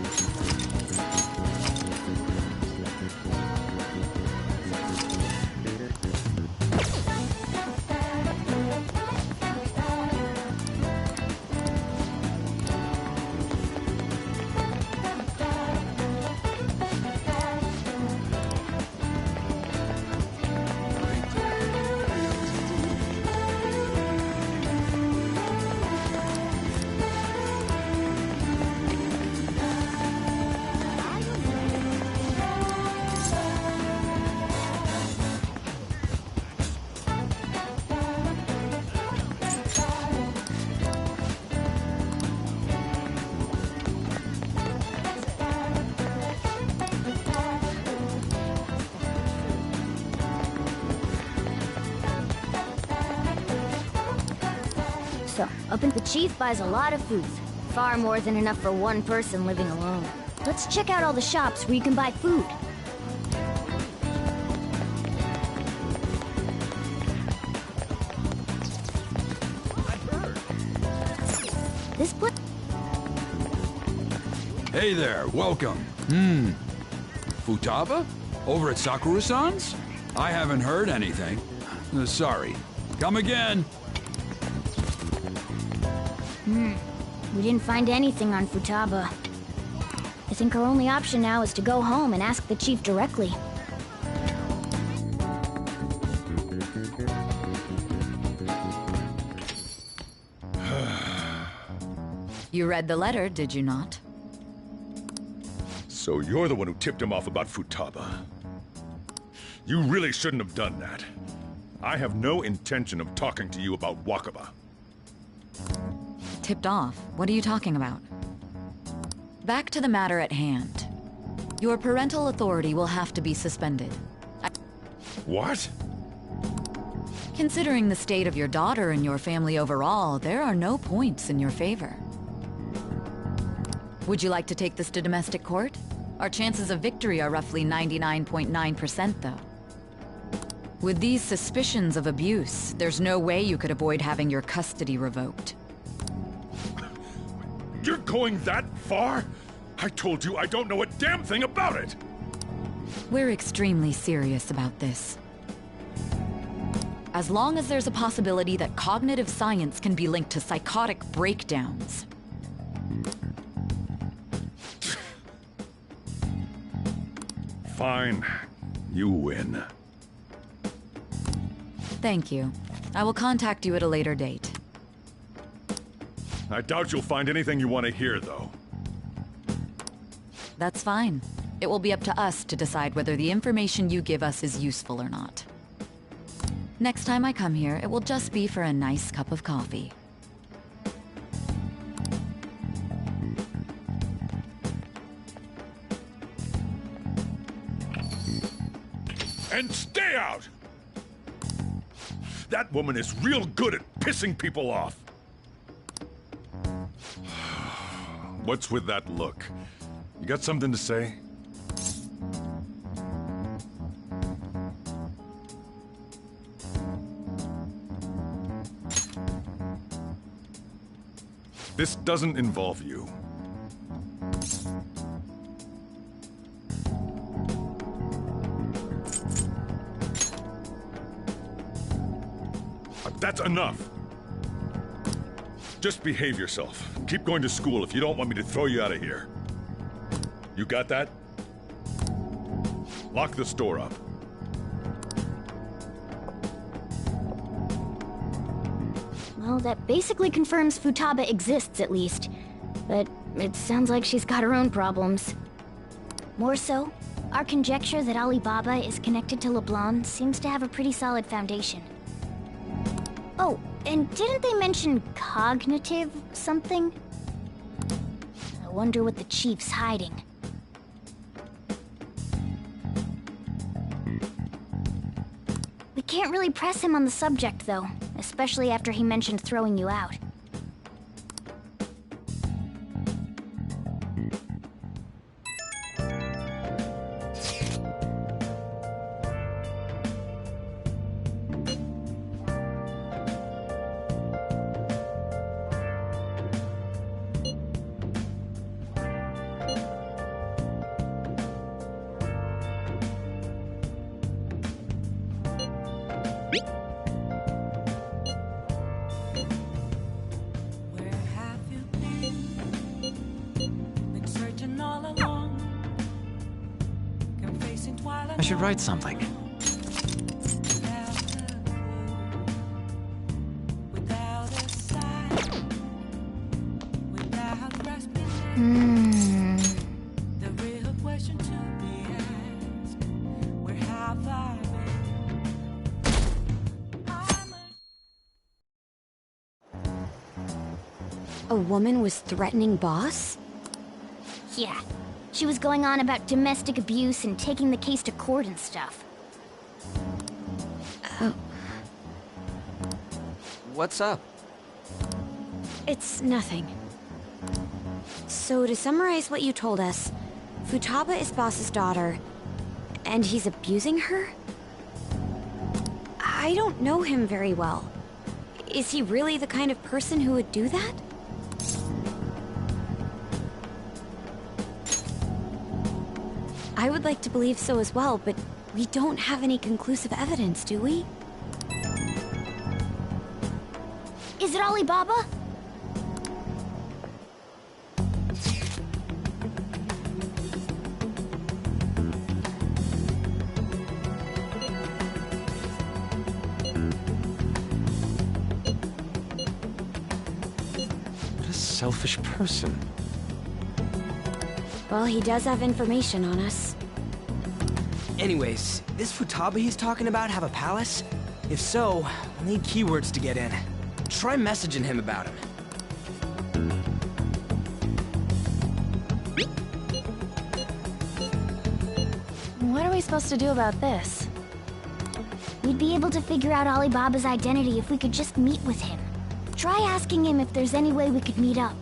So, up in the chief buys a lot of food. Far more than enough for one person living alone. Let's check out all the shops where you can buy food. This place... Hey there, welcome. Futaba? Over at Sakura-san's? I haven't heard anything. Sorry. Come again. We didn't find anything on Futaba. I think our only option now is to go home and ask the chief directly. You read the letter, did you not? So you're the one who tipped him off about Futaba. You really shouldn't have done that. I have no intention of talking to you about Wakaba. Tipped off? What are you talking about? Back to the matter at hand. Your parental authority will have to be suspended. What? Considering the state of your daughter and your family overall, there are no points in your favor. Would you like to take this to domestic court? Our chances of victory are roughly 99.9%, though. With these suspicions of abuse, there's no way you could avoid having your custody revoked. You're going that far? I told you I don't know a damn thing about it! We're extremely serious about this. As long as there's a possibility that cognitive science can be linked to psychotic breakdowns. Fine. You win. Thank you. I will contact you at a later date. I doubt you'll find anything you want to hear, though. That's fine. It will be up to us to decide whether the information you give us is useful or not. Next time I come here, it will just be for a nice cup of coffee. And stay out! That woman is real good at pissing people off. What's with that look? You got something to say? This doesn't involve you. That's enough. Just behave yourself. Keep going to school if you don't want me to throw you out of here. You got that? Lock the store up. Well, that basically confirms Futaba exists, at least. But it sounds like she's got her own problems. More so, our conjecture that Alibaba is connected to LeBlanc seems to have a pretty solid foundation. Oh, and didn't they mention cognitive something? I wonder what the chief's hiding. We can't really press him on the subject, though, especially after he mentioned throwing you out. I should write something. A woman was threatening Boss? Yeah. She was going on about domestic abuse and taking the case to court and stuff. Oh. What's up? It's nothing. So to summarize what you told us, Futaba is Boss's daughter, and he's abusing her? I don't know him very well. Is he really the kind of person who would do that? I would like to believe so as well, but we don't have any conclusive evidence, do we? Is it Alibaba? What a selfish person. Well, he does have information on us. Anyways, this Futaba he's talking about have a palace? If so, we'll need keywords to get in. Try messaging him about him. What are we supposed to do about this? We'd be able to figure out Alibaba's identity if we could just meet with him. Try asking him if there's any way we could meet up.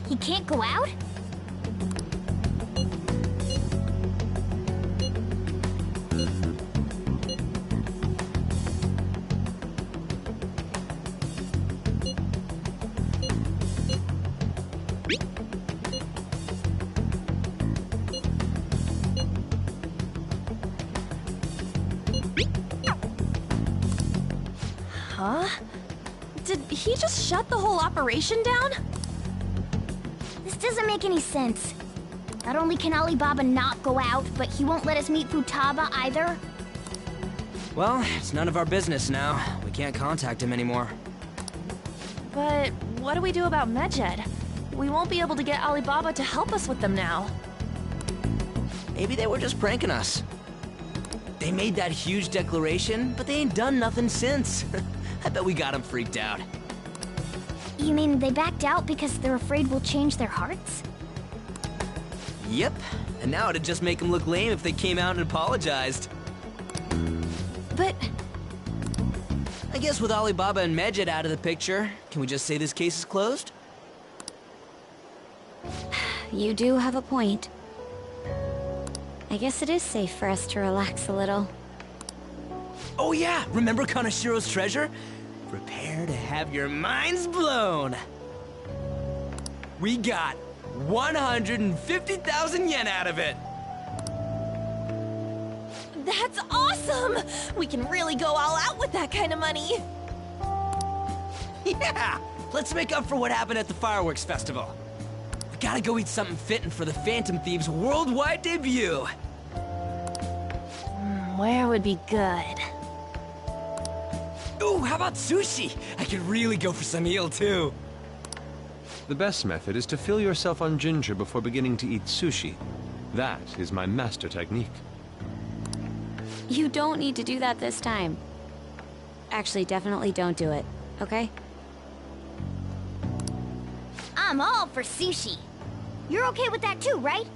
He go out? Huh? Did he just shut the whole operation down? This doesn't make any sense. Not only can Alibaba not go out, but he won't let us meet Futaba either. Well, it's none of our business now. We can't contact him anymore. But what do we do about Medjed? We won't be able to get Alibaba to help us with them now. Maybe they were just pranking us. They made that huge declaration, but they ain't done nothing since. I bet we got them freaked out. You mean they backed out because they're afraid we'll change their hearts? Yep, and now it'd just make them look lame if they came out and apologized. But... I guess with Alibaba and Medjed out of the picture, can we just say this case is closed? You do have a point. I guess it is safe for us to relax a little. Oh yeah, remember Kanashiro's treasure? Prepare to have your minds blown! We got 150,000 yen out of it! That's awesome! We can really go all out with that kind of money! Yeah! Let's make up for what happened at the fireworks festival. We gotta go eat something fitting for the Phantom Thieves' worldwide debut! Where would be good? Ooh, how about sushi? I could really go for some eel, too. The best method is to fill yourself on ginger before beginning to eat sushi. That is my master technique. You don't need to do that this time. Actually, definitely don't do it, okay? I'm all for sushi. You're okay with that too, right?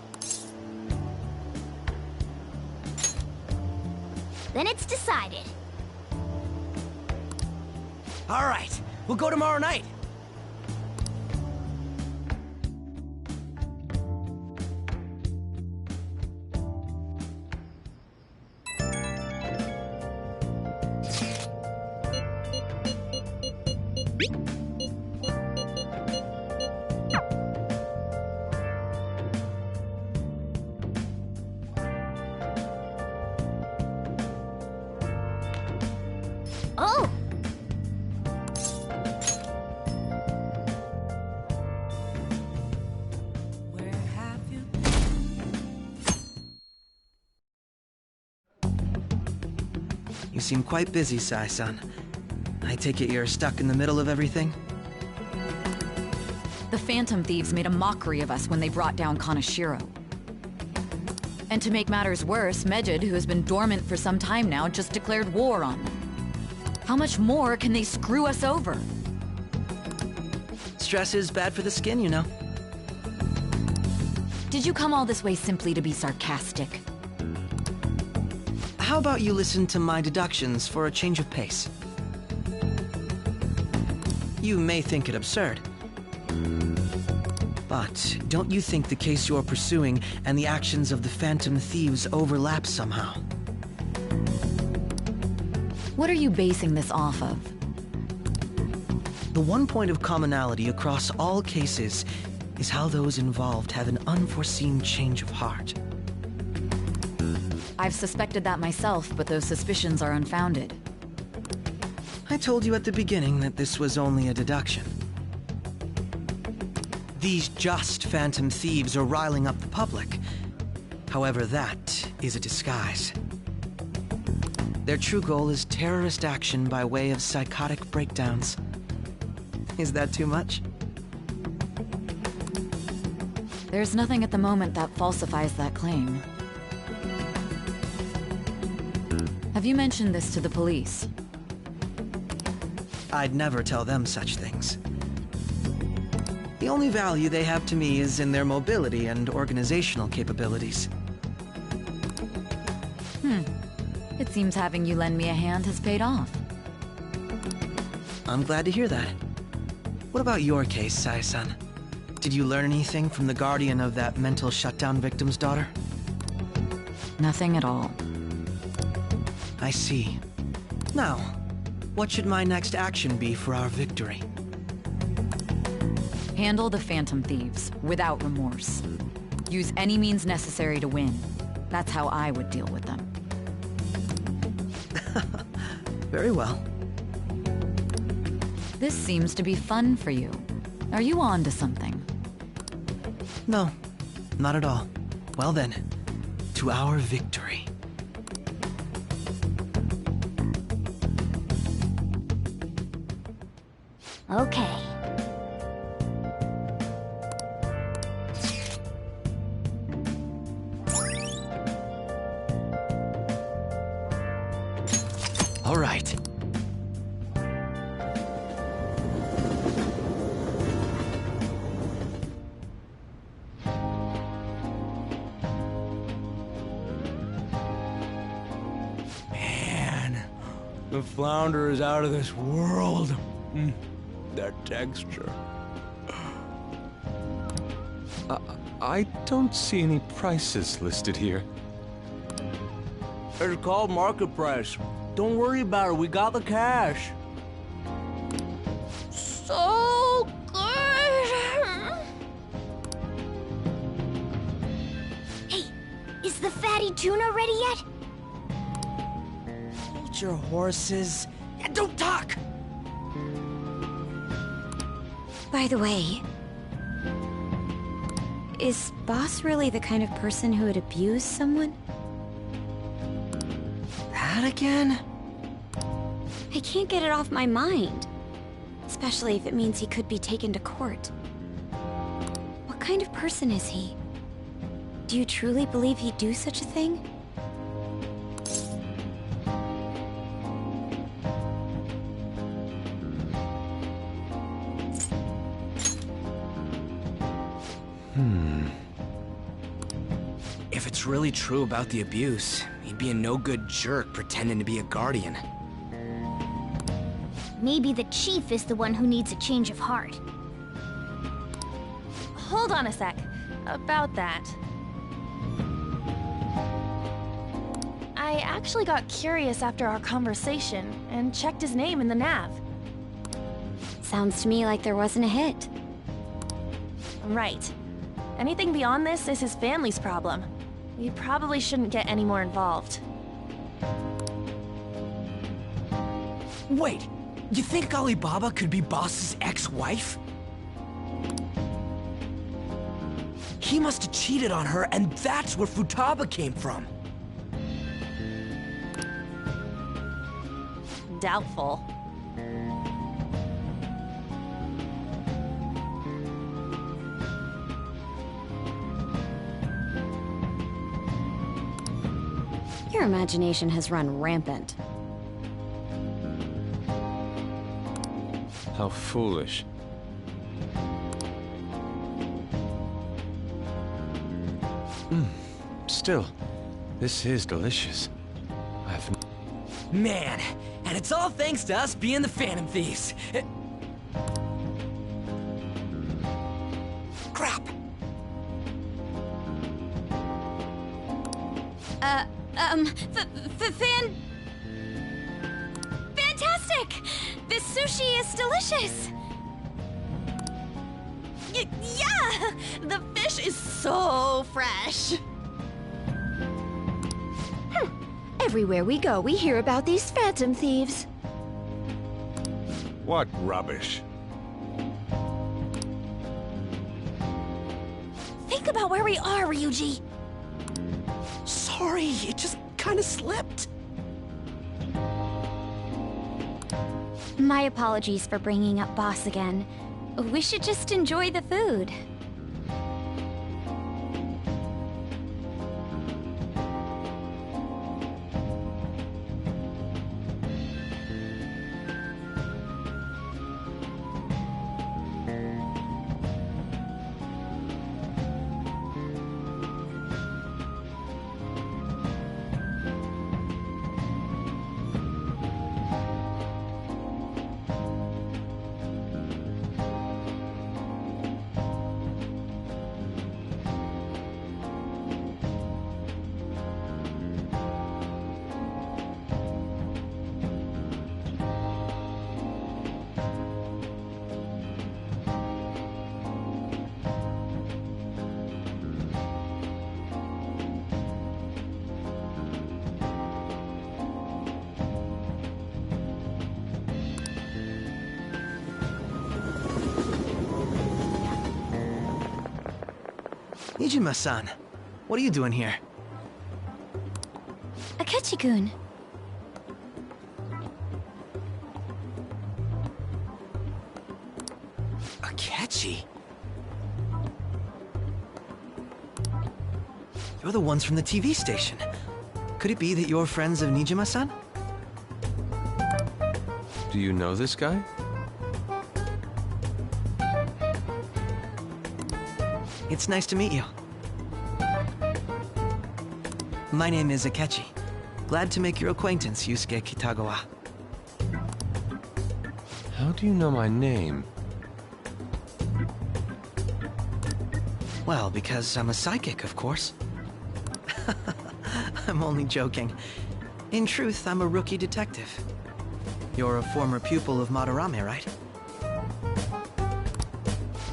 Then it's decided. All right, we'll go tomorrow night. Oh! You seem quite busy, Sai-san. I take it you're stuck in the middle of everything? The Phantom Thieves made a mockery of us when they brought down Kanashiro. And to make matters worse, Medjed, who has been dormant for some time now, just declared war on them. How much more can they screw us over? Stress is bad for the skin, you know. Did you come all this way simply to be sarcastic? How about you listen to my deductions for a change of pace? You may think it absurd, but don't you think the case you're pursuing and the actions of the Phantom Thieves overlap somehow? What are you basing this off of? The one point of commonality across all cases is how those involved have an unforeseen change of heart. I've suspected that myself, but those suspicions are unfounded. I told you at the beginning that this was only a deduction. These just Phantom Thieves are riling up the public. However, that is a disguise. Their true goal is terrorist action by way of psychotic breakdowns. Is that too much? There's nothing at the moment that falsifies that claim. Have you mentioned this to the police? I'd never tell them such things. The only value they have to me is in their mobility and organizational capabilities. It seems having you lend me a hand has paid off. I'm glad to hear that. What about your case, Sai-san? Did you learn anything from the guardian of that mental shutdown victim's daughter? Nothing at all. I see. Now, what should my next action be for our victory? Handle the Phantom Thieves, without remorse. Use any means necessary to win. That's how I would deal with them. Very well. This seems to be fun for you. Are you on to something? No, not at all. Well then, to our victory. Okay. All right. Man, the flounder is out of this world. That texture. I don't see any prices listed here. It's called market price. Don't worry about it, we got the cash. So good! Hey, is the fatty tuna ready yet? Hold your horses. And don't talk! By the way, is Boss really the kind of person who would abuse someone? That again? I can't get it off my mind. Especially if it means he could be taken to court. What kind of person is he? Do you truly believe he'd do such a thing? If it's really true about the abuse, he'd be a no-good jerk pretending to be a guardian. Maybe the chief is the one who needs a change of heart. Hold on a sec. About that. I actually got curious after our conversation and checked his name in the nav. Sounds to me like there wasn't a hit. Right. Anything beyond this is his family's problem. We probably shouldn't get any more involved. Wait, you think Alibaba could be Boss's ex-wife? He must have cheated on her, and that's where Futaba came from. Doubtful. Your imagination has run rampant. How foolish. Still, this is delicious. Man, and it's all thanks to us being the Phantom Thieves. Crap. Fantastic! This sushi is delicious! Yeah! The fish is so fresh! Everywhere we go, we hear about these Phantom Thieves. What rubbish. Think about where we are, Ryuji! Sorry, it just kind of slipped. My apologies for bringing up Boss again. We should just enjoy the food. Nijima-san, what are you doing here? Akechi-kun. Akechi? You're the ones from the TV station. Could it be that you're friends of Nijima-san? Do you know this guy? It's nice to meet you. My name is Akechi. Glad to make your acquaintance, Yusuke Kitagawa. How do you know my name? Well, because I'm a psychic, of course. I'm only joking. In truth, I'm a rookie detective. You're a former pupil of Madarame, right?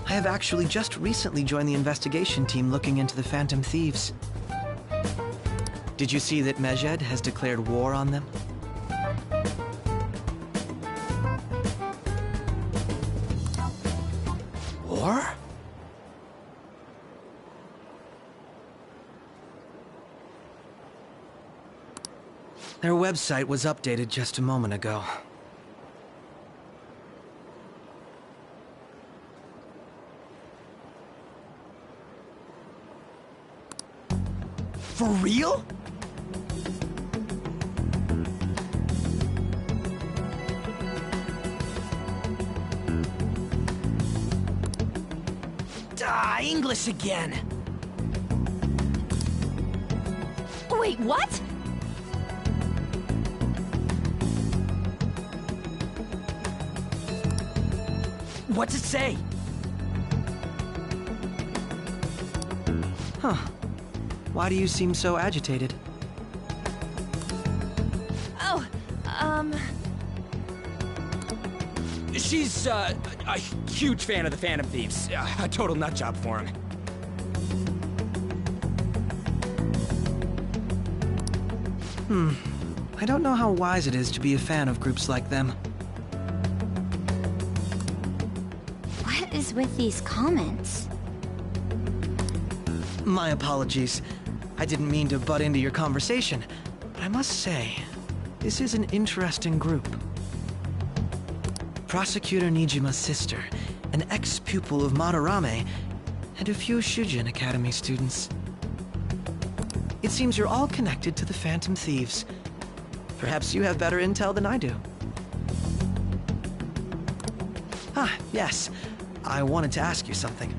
I have actually just recently joined the investigation team looking into the Phantom Thieves. Did you see that Medjed has declared war on them? War? Their website was updated just a moment ago. For real? English again. Wait, what? What's it say? Huh. Why do you seem so agitated? Oh, She's, a huge fan of the Phantom Thieves. A total nutjob for him. I don't know how wise it is to be a fan of groups like them. What is with these comments? My apologies. I didn't mean to butt into your conversation, but I must say, this is an interesting group. Prosecutor Nijima's sister, an ex-pupil of Madarame, and a few Shujin Academy students. It seems you're all connected to the Phantom Thieves. Perhaps you have better intel than I do. Ah, yes. I wanted to ask you something.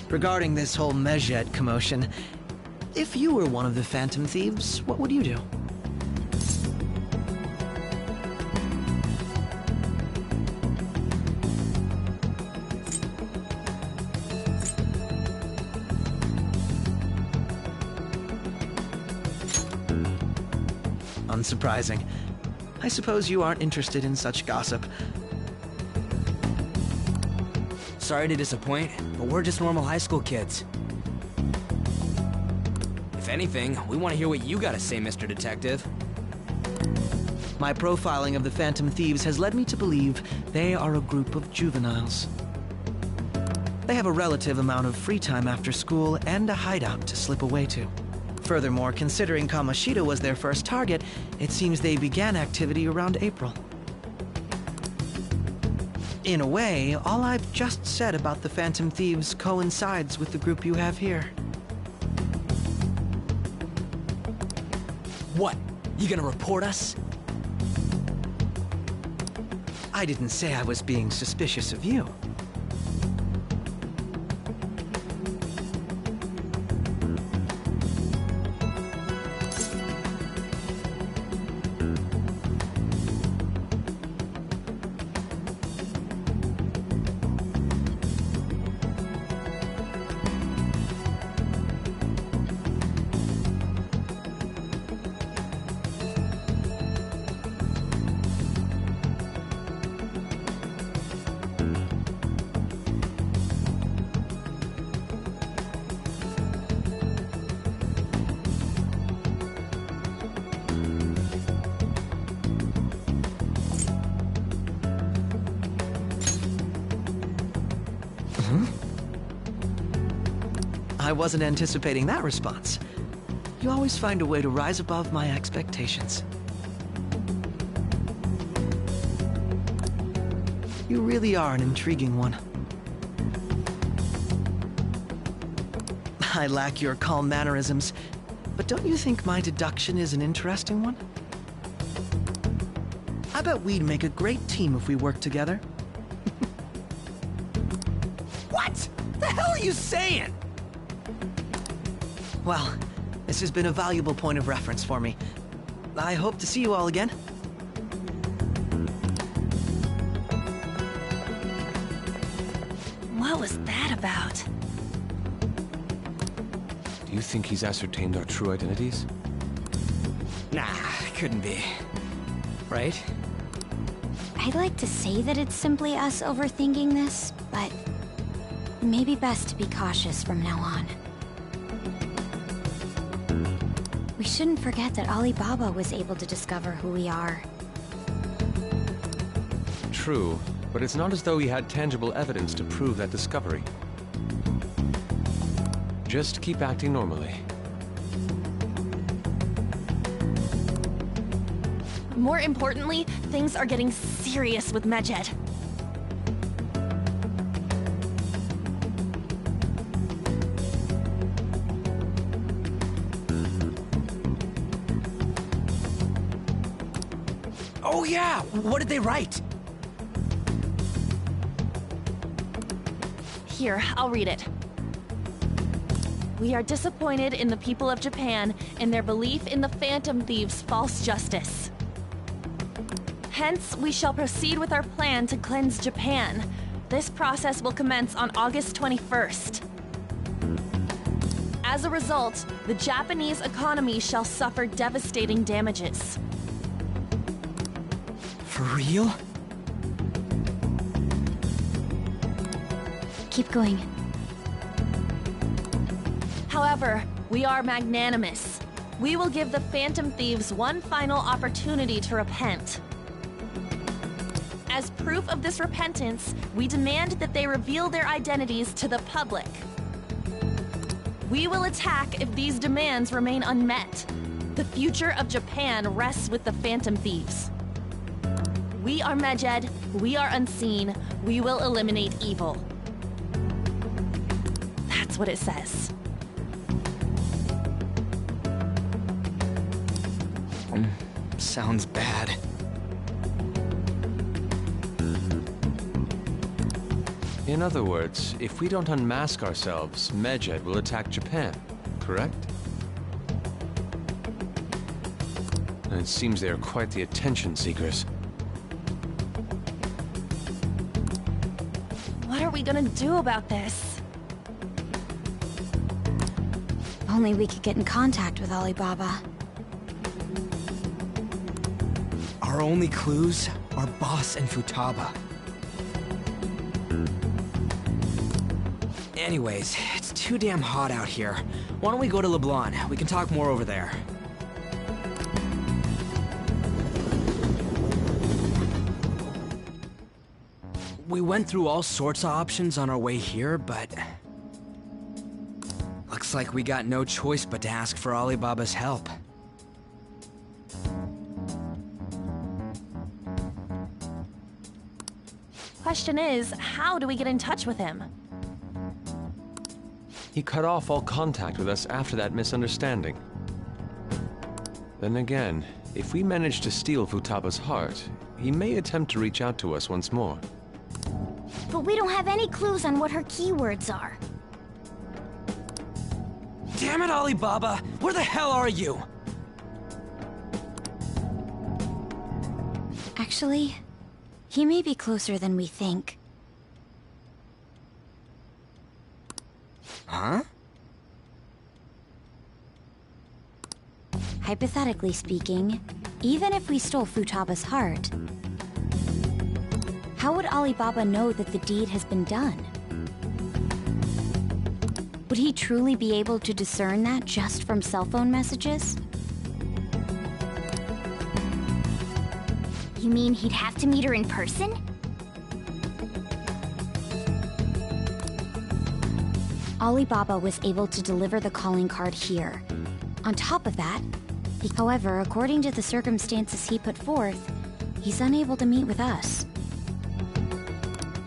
Regarding this whole Medjed commotion, if you were one of the Phantom Thieves, what would you do? Unsurprising. I suppose you aren't interested in such gossip. Sorry to disappoint, but we're just normal high school kids. If anything, we want to hear what you gotta say, Mr. Detective. My profiling of the Phantom Thieves has led me to believe they are a group of juveniles. They have a relative amount of free time after school and a hideout to slip away to. Furthermore, considering Kamoshida was their first target, it seems they began activity around April. In a way, all I've just said about the Phantom Thieves coincides with the group you have here. What? You gonna report us? I didn't say I was being suspicious of you. I wasn't anticipating that response. You always find a way to rise above my expectations. You really are an intriguing one. I lack your calm mannerisms, but don't you think my deduction is an interesting one? I bet we'd make a great team if we worked together. What? The hell are you saying? Well, this has been a valuable point of reference for me. I hope to see you all again. What was that about? Do you think he's ascertained our true identities? Nah, couldn't be. Right? I'd like to say that it's simply us overthinking this, but maybe best to be cautious from now on. We shouldn't forget that Alibaba was able to discover who we are. True, but it's not as though he had tangible evidence to prove that discovery. Just keep acting normally. More importantly, things are getting serious with Medjed. Oh yeah! What did they write? Here, I'll read it. We are disappointed in the people of Japan and their belief in the Phantom Thieves' false justice. Hence, we shall proceed with our plan to cleanse Japan. This process will commence on August 21st. As a result, the Japanese economy shall suffer devastating damages. For real? Keep going. However, we are magnanimous. We will give the Phantom Thieves one final opportunity to repent. As proof of this repentance, we demand that they reveal their identities to the public. We will attack if these demands remain unmet. The future of Japan rests with the Phantom Thieves. We are Medjed, we are unseen, we will eliminate evil. That's what it says. Sounds bad. In other words, if we don't unmask ourselves, Medjed will attack Japan, correct? And it seems they are quite the attention seekers. What are we gonna do about this? Only we could get in contact with Alibaba. Our only clues are Boss and Futaba. Anyways, it's too damn hot out here. Why don't we go to LeBlanc? We can talk more over there. We went through all sorts of options on our way here, but looks like we got no choice but to ask for Alibaba's help. Question is, how do we get in touch with him? He cut off all contact with us after that misunderstanding. Then again, if we manage to steal Futaba's heart, he may attempt to reach out to us once more. But we don't have any clues on what her keywords are. Damn it, Alibaba! Where the hell are you? Actually, he may be closer than we think. Huh? Hypothetically speaking, even if we stole Futaba's heart, how would Alibaba know that the deed has been done? Would he truly be able to discern that just from cell phone messages? You mean he'd have to meet her in person? Alibaba was able to deliver the calling card here. On top of that, however, according to the circumstances he put forth, he's unable to meet with us.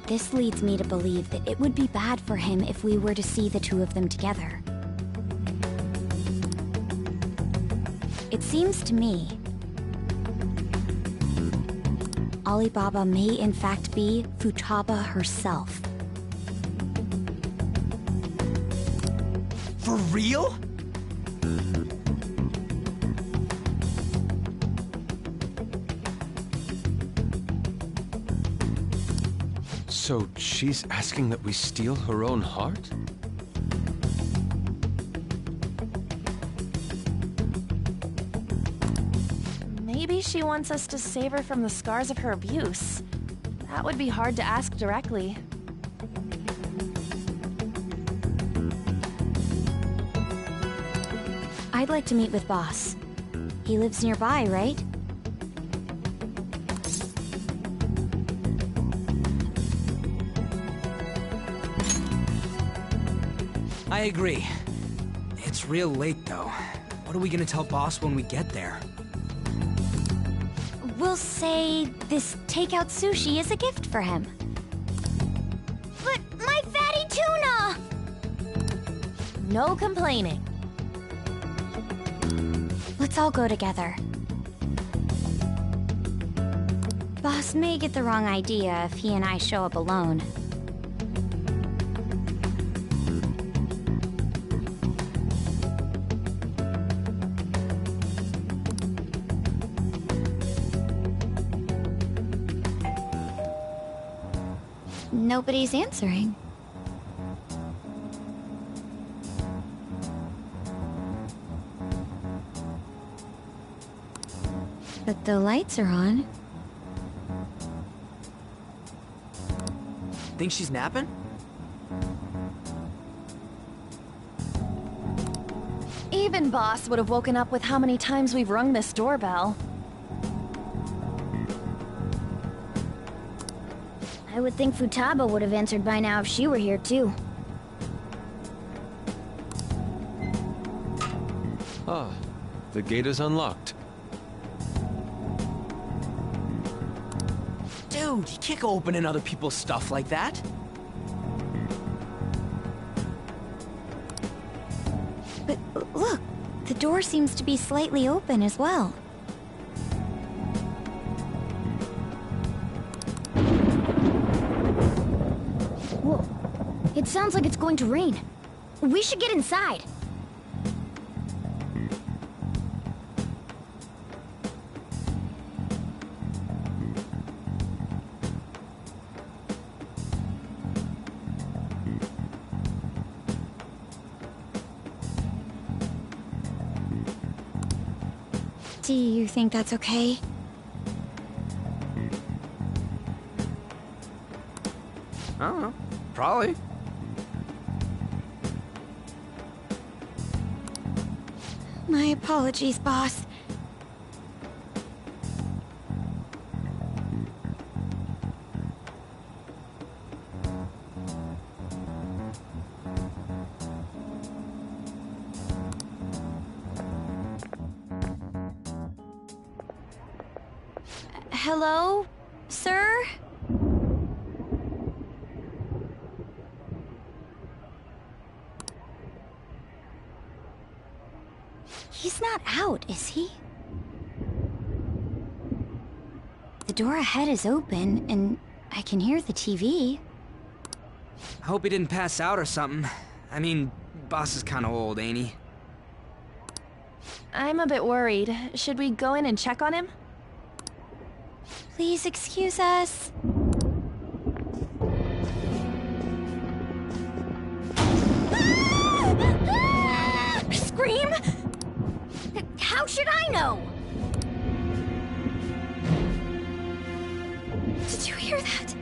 This leads me to believe that it would be bad for him if we were to see the two of them together. It seems to me Alibaba may in fact be Futaba herself. For real? So she's asking that we steal her own heart? Maybe she wants us to save her from the scars of her abuse. That would be hard to ask directly. I'd like to meet with Boss. He lives nearby, right? I agree. It's real late, though. What are we gonna tell Boss when we get there? We'll say this takeout sushi is a gift for him. But my fatty tuna! No complaining. Let's all go together. Boss may get the wrong idea if he and I show up alone. Nobody's answering. But the lights are on. Think she's napping? Even Boss would have woken up with how many times we've rung this doorbell. I would think Futaba would have answered by now if she were here too. Ah, the gate is unlocked. Dude, you can't go opening other people's stuff like that. But look, the door seems to be slightly open as well. Whoa. It sounds like it's going to rain. We should get inside. Do you think that's okay? I don't know. Probably. My apologies, boss. Hello, sir? He's not out, is he? The door ahead is open, and I can hear the TV. I hope he didn't pass out or something. I mean, Boss is kinda old, ain't he? I'm a bit worried. Should we go in and check on him? Please excuse us. Scream? How should I know? Did you hear that?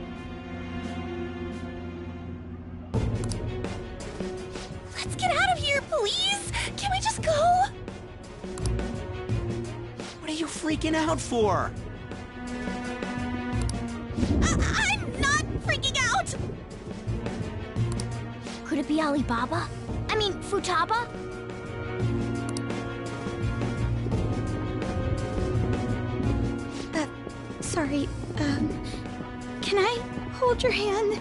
Let's get out of here, please! Can we just go? What are you freaking out for? I'm not freaking out! Could it be Alibaba? I mean, Futaba? Sorry, can I hold your hand?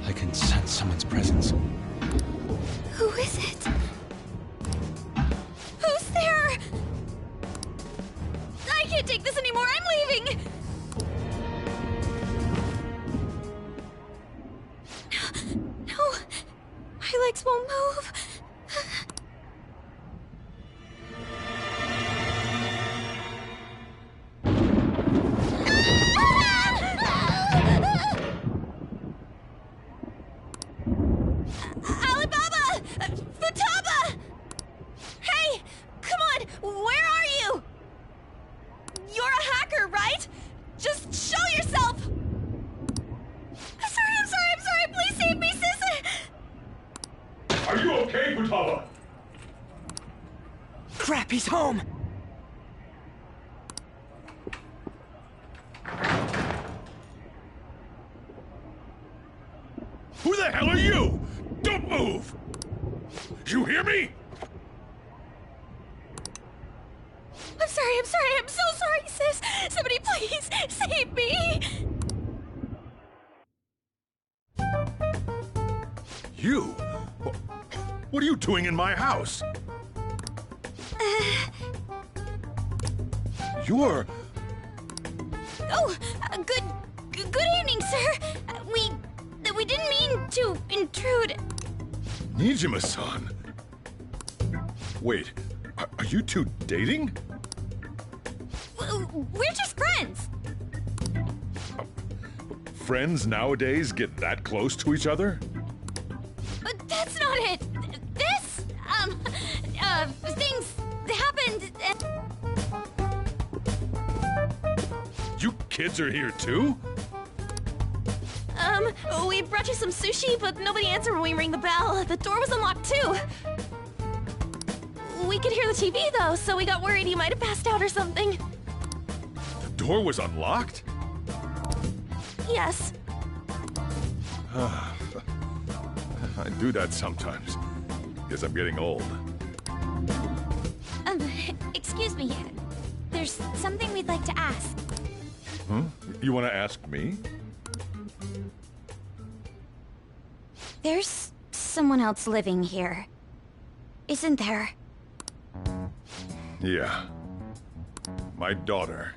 I can sense someone's presence. Who is it? Who's there? I can't take this anymore. I'm leaving. No, my legs won't move. Alibaba! Futaba! Hey! Come on! Where are you? You're a hacker, right? Just show yourself! I'm sorry! Please save me, sis! Are you okay, Futaba? Crap, he's home! Who the hell are you? Don't move! You hear me? I'm so sorry, sis! Somebody please save me! You? What are you doing in my house? You're... Oh, good evening, sir. We didn't mean to intrude. Nijima-san. Wait, are you two dating? We're just friends. Friends nowadays get that close to each other? But that's not it. This, things happened and... You kids are here too? We brought you some sushi, but nobody answered when we rang the bell. The door was unlocked too. We could hear the TV though, so we got worried you might have passed out or something. The door was unlocked? Yes. I do that sometimes. Guess I'm getting old. Excuse me. There's something we'd like to ask. Huh? You want to ask me? There's someone else living here, isn't there? Yeah. My daughter.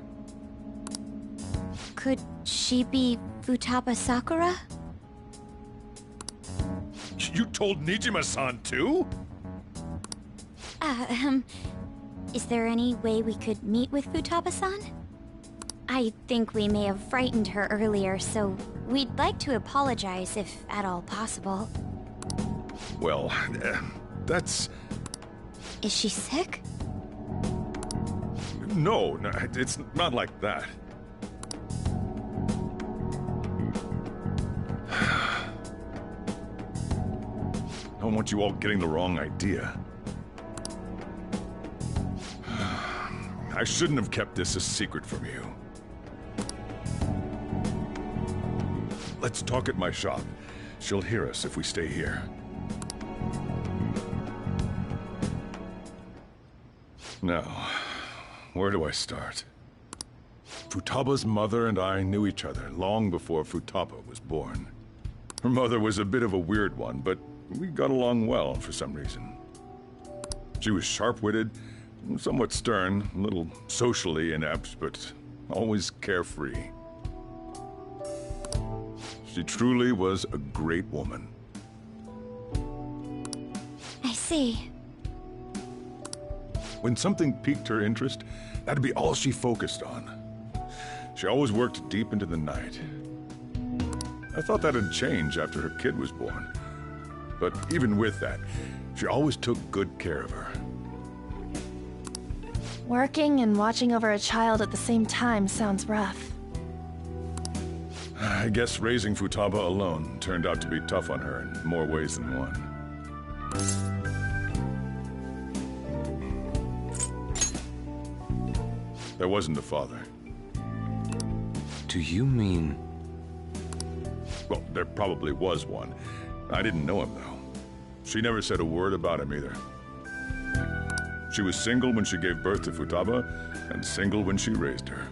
Could she be Futaba Sakura? You told Nijima-san too? Is there any way we could meet with Futaba-san? I think we may have frightened her earlier, so we'd like to apologize if at all possible. Well, that's... Is she sick? No, it's not like that. I don't want you all getting the wrong idea. I shouldn't have kept this a secret from you. Let's talk at my shop. She'll hear us if we stay here. Now, where do I start? Futaba's mother and I knew each other long before Futaba was born. Her mother was a bit of a weird one, but we got along well for some reason. She was sharp-witted, somewhat stern, a little socially inept, but always carefree. She truly was a great woman. I see. When something piqued her interest, that'd be all she focused on. She always worked deep into the night. I thought that'd change after her kid was born. But even with that, she always took good care of her. Working and watching over a child at the same time sounds rough. I guess raising Futaba alone turned out to be tough on her in more ways than one. There wasn't a father. Do you mean... Well, there probably was one. I didn't know him, though. She never said a word about him, either. She was single when she gave birth to Futaba, and single when she raised her.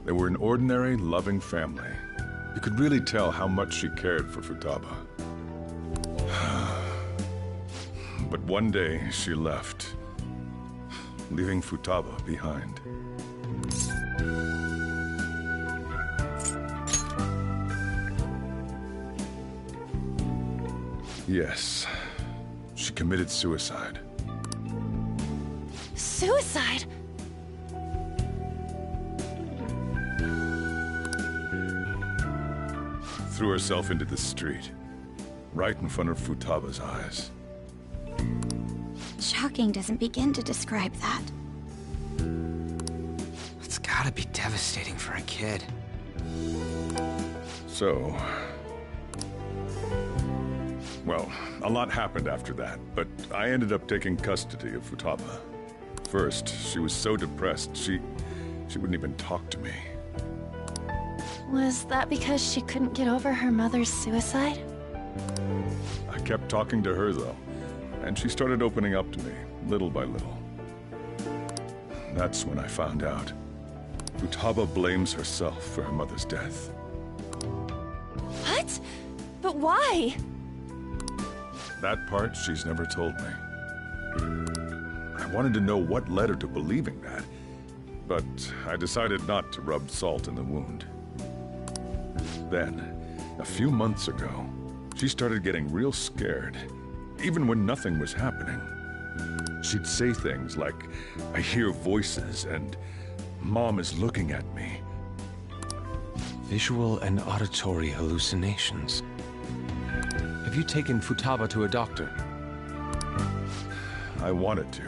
They were an ordinary, loving family. You could really tell how much she cared for Futaba. But one day, she left, leaving Futaba behind. Yes, she committed suicide. Suicide? Threw herself into the street, right in front of Futaba's eyes. Shocking doesn't begin to describe that. It's gotta be devastating for a kid. So... Well, a lot happened after that, but I ended up taking custody of Futaba. First, she was so depressed, she wouldn't even talk to me. Was that because she couldn't get over her mother's suicide? I kept talking to her, though, and she started opening up to me, little by little. That's when I found out. Futaba blames herself for her mother's death. What? But why? That part she's never told me. I wanted to know what led her to believing that, but I decided not to rub salt in the wound. Then, a few months ago, she started getting real scared, even when nothing was happening. She'd say things like, "I hear voices," and "Mom is looking at me." Visual and auditory hallucinations. Have you taken Futaba to a doctor? I wanted to,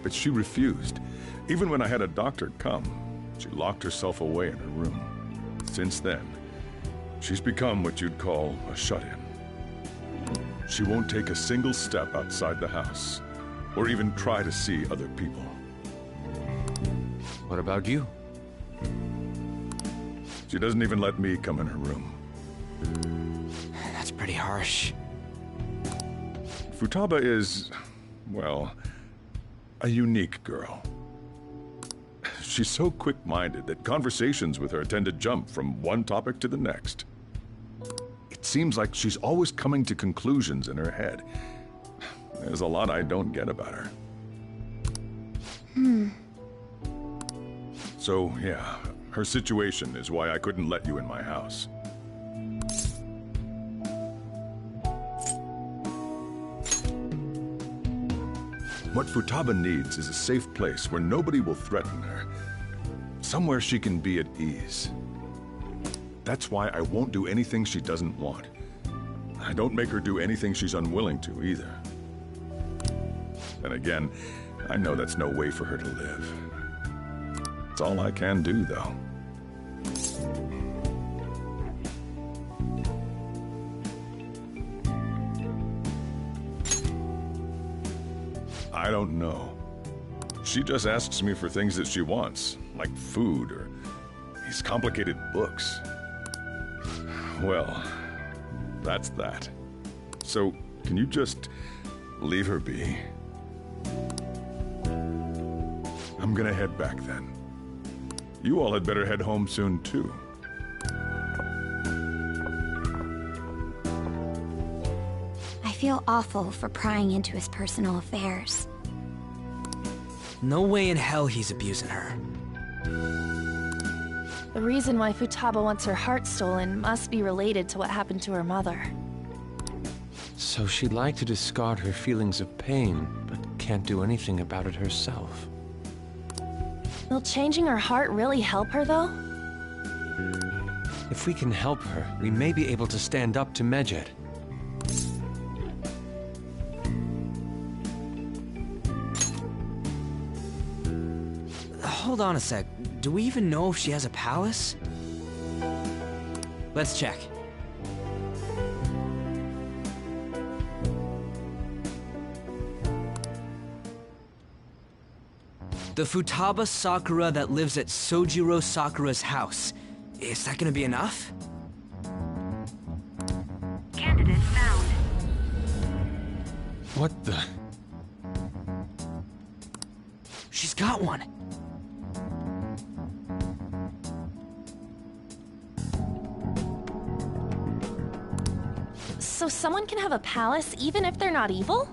but she refused. Even when I had a doctor come, she locked herself away in her room. Since then, she's become what you'd call a shut-in. She won't take a single step outside the house, or even try to see other people. What about you? She doesn't even let me come in her room. That's pretty harsh. Futaba is, well, a unique girl. She's so quick-minded that conversations with her tend to jump from one topic to the next. It seems like she's always coming to conclusions in her head. There's a lot I don't get about her. So, yeah, her situation is why I couldn't let you in my house. What Futaba needs is a safe place where nobody will threaten her. Somewhere she can be at ease. That's why I won't do anything she doesn't want. I don't make her do anything she's unwilling to, either. Then again, I know that's no way for her to live. It's all I can do, though. I don't know. She just asks me for things that she wants, like food or these complicated books. Well, that's that. So, can you just leave her be? I'm gonna head back then. You all had better head home soon, too. I feel awful for prying into his personal affairs. No way in hell he's abusing her. The reason why Futaba wants her heart stolen must be related to what happened to her mother. So she'd like to discard her feelings of pain, but can't do anything about it herself. Will changing her heart really help her, though? If we can help her, we may be able to stand up to Medjed. Hold on a sec. Do we even know if she has a palace? Let's check. The Futaba Sakura that lives at Sojiro Sakura's house. Is that gonna be enough? Candidate found. What the? She's got one. So someone can have a palace even if they're not evil?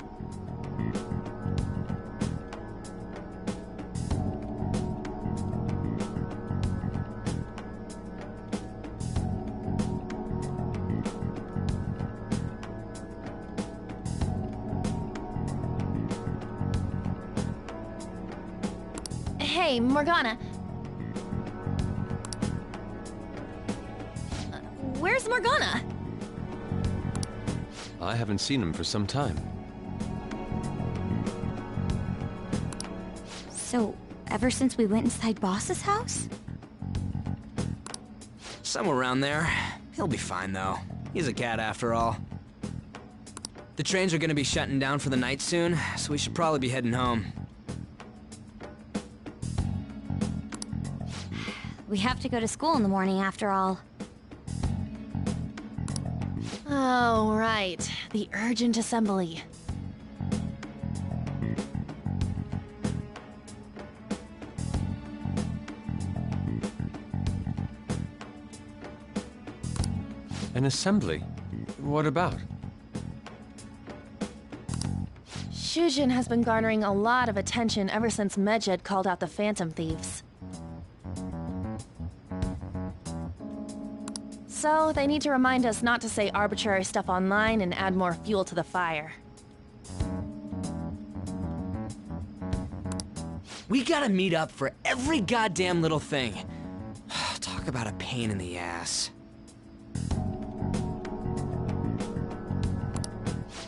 Hey, Morgana. Where's Morgana? I haven't seen him for some time. So, ever since we went inside Boss's house? Somewhere around there. He'll be fine, though. He's a cat after all. The trains are gonna be shutting down for the night soon, so we should probably be heading home. We have to go to school in the morning after all. Oh, right. The urgent assembly. An assembly? What about? Shujin has been garnering a lot of attention ever since Medjed called out the Phantom Thieves. So, they need to remind us not to say arbitrary stuff online and add more fuel to the fire. We gotta meet up for every goddamn little thing. Talk about a pain in the ass.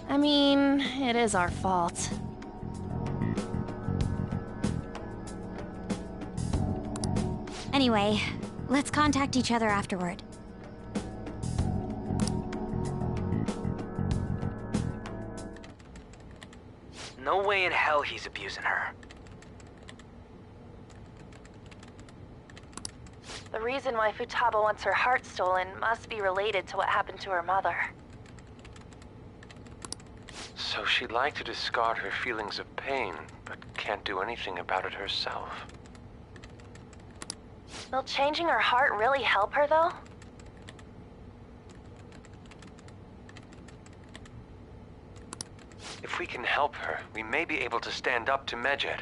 I mean, it is our fault. Anyway, let's contact each other afterward. No way in hell he's abusing her. The reason why Futaba wants her heart stolen must be related to what happened to her mother. So she'd like to discard her feelings of pain, but can't do anything about it herself. Will changing her heart really help her, though? If we can help her, we may be able to stand up to Medjed.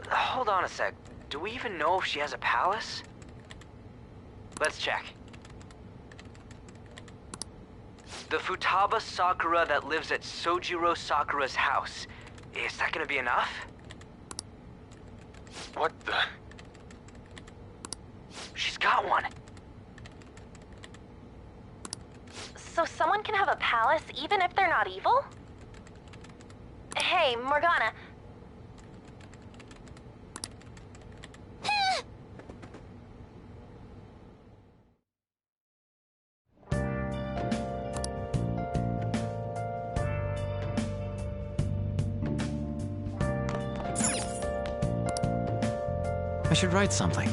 Hold on a sec. Do we even know if she has a palace? Let's check. The Futaba Sakura that lives at Sojiro Sakura's house. Is that gonna be enough? What the? She's got one. So someone can have a palace even if they're not evil? Hey, Morgana. I should write something.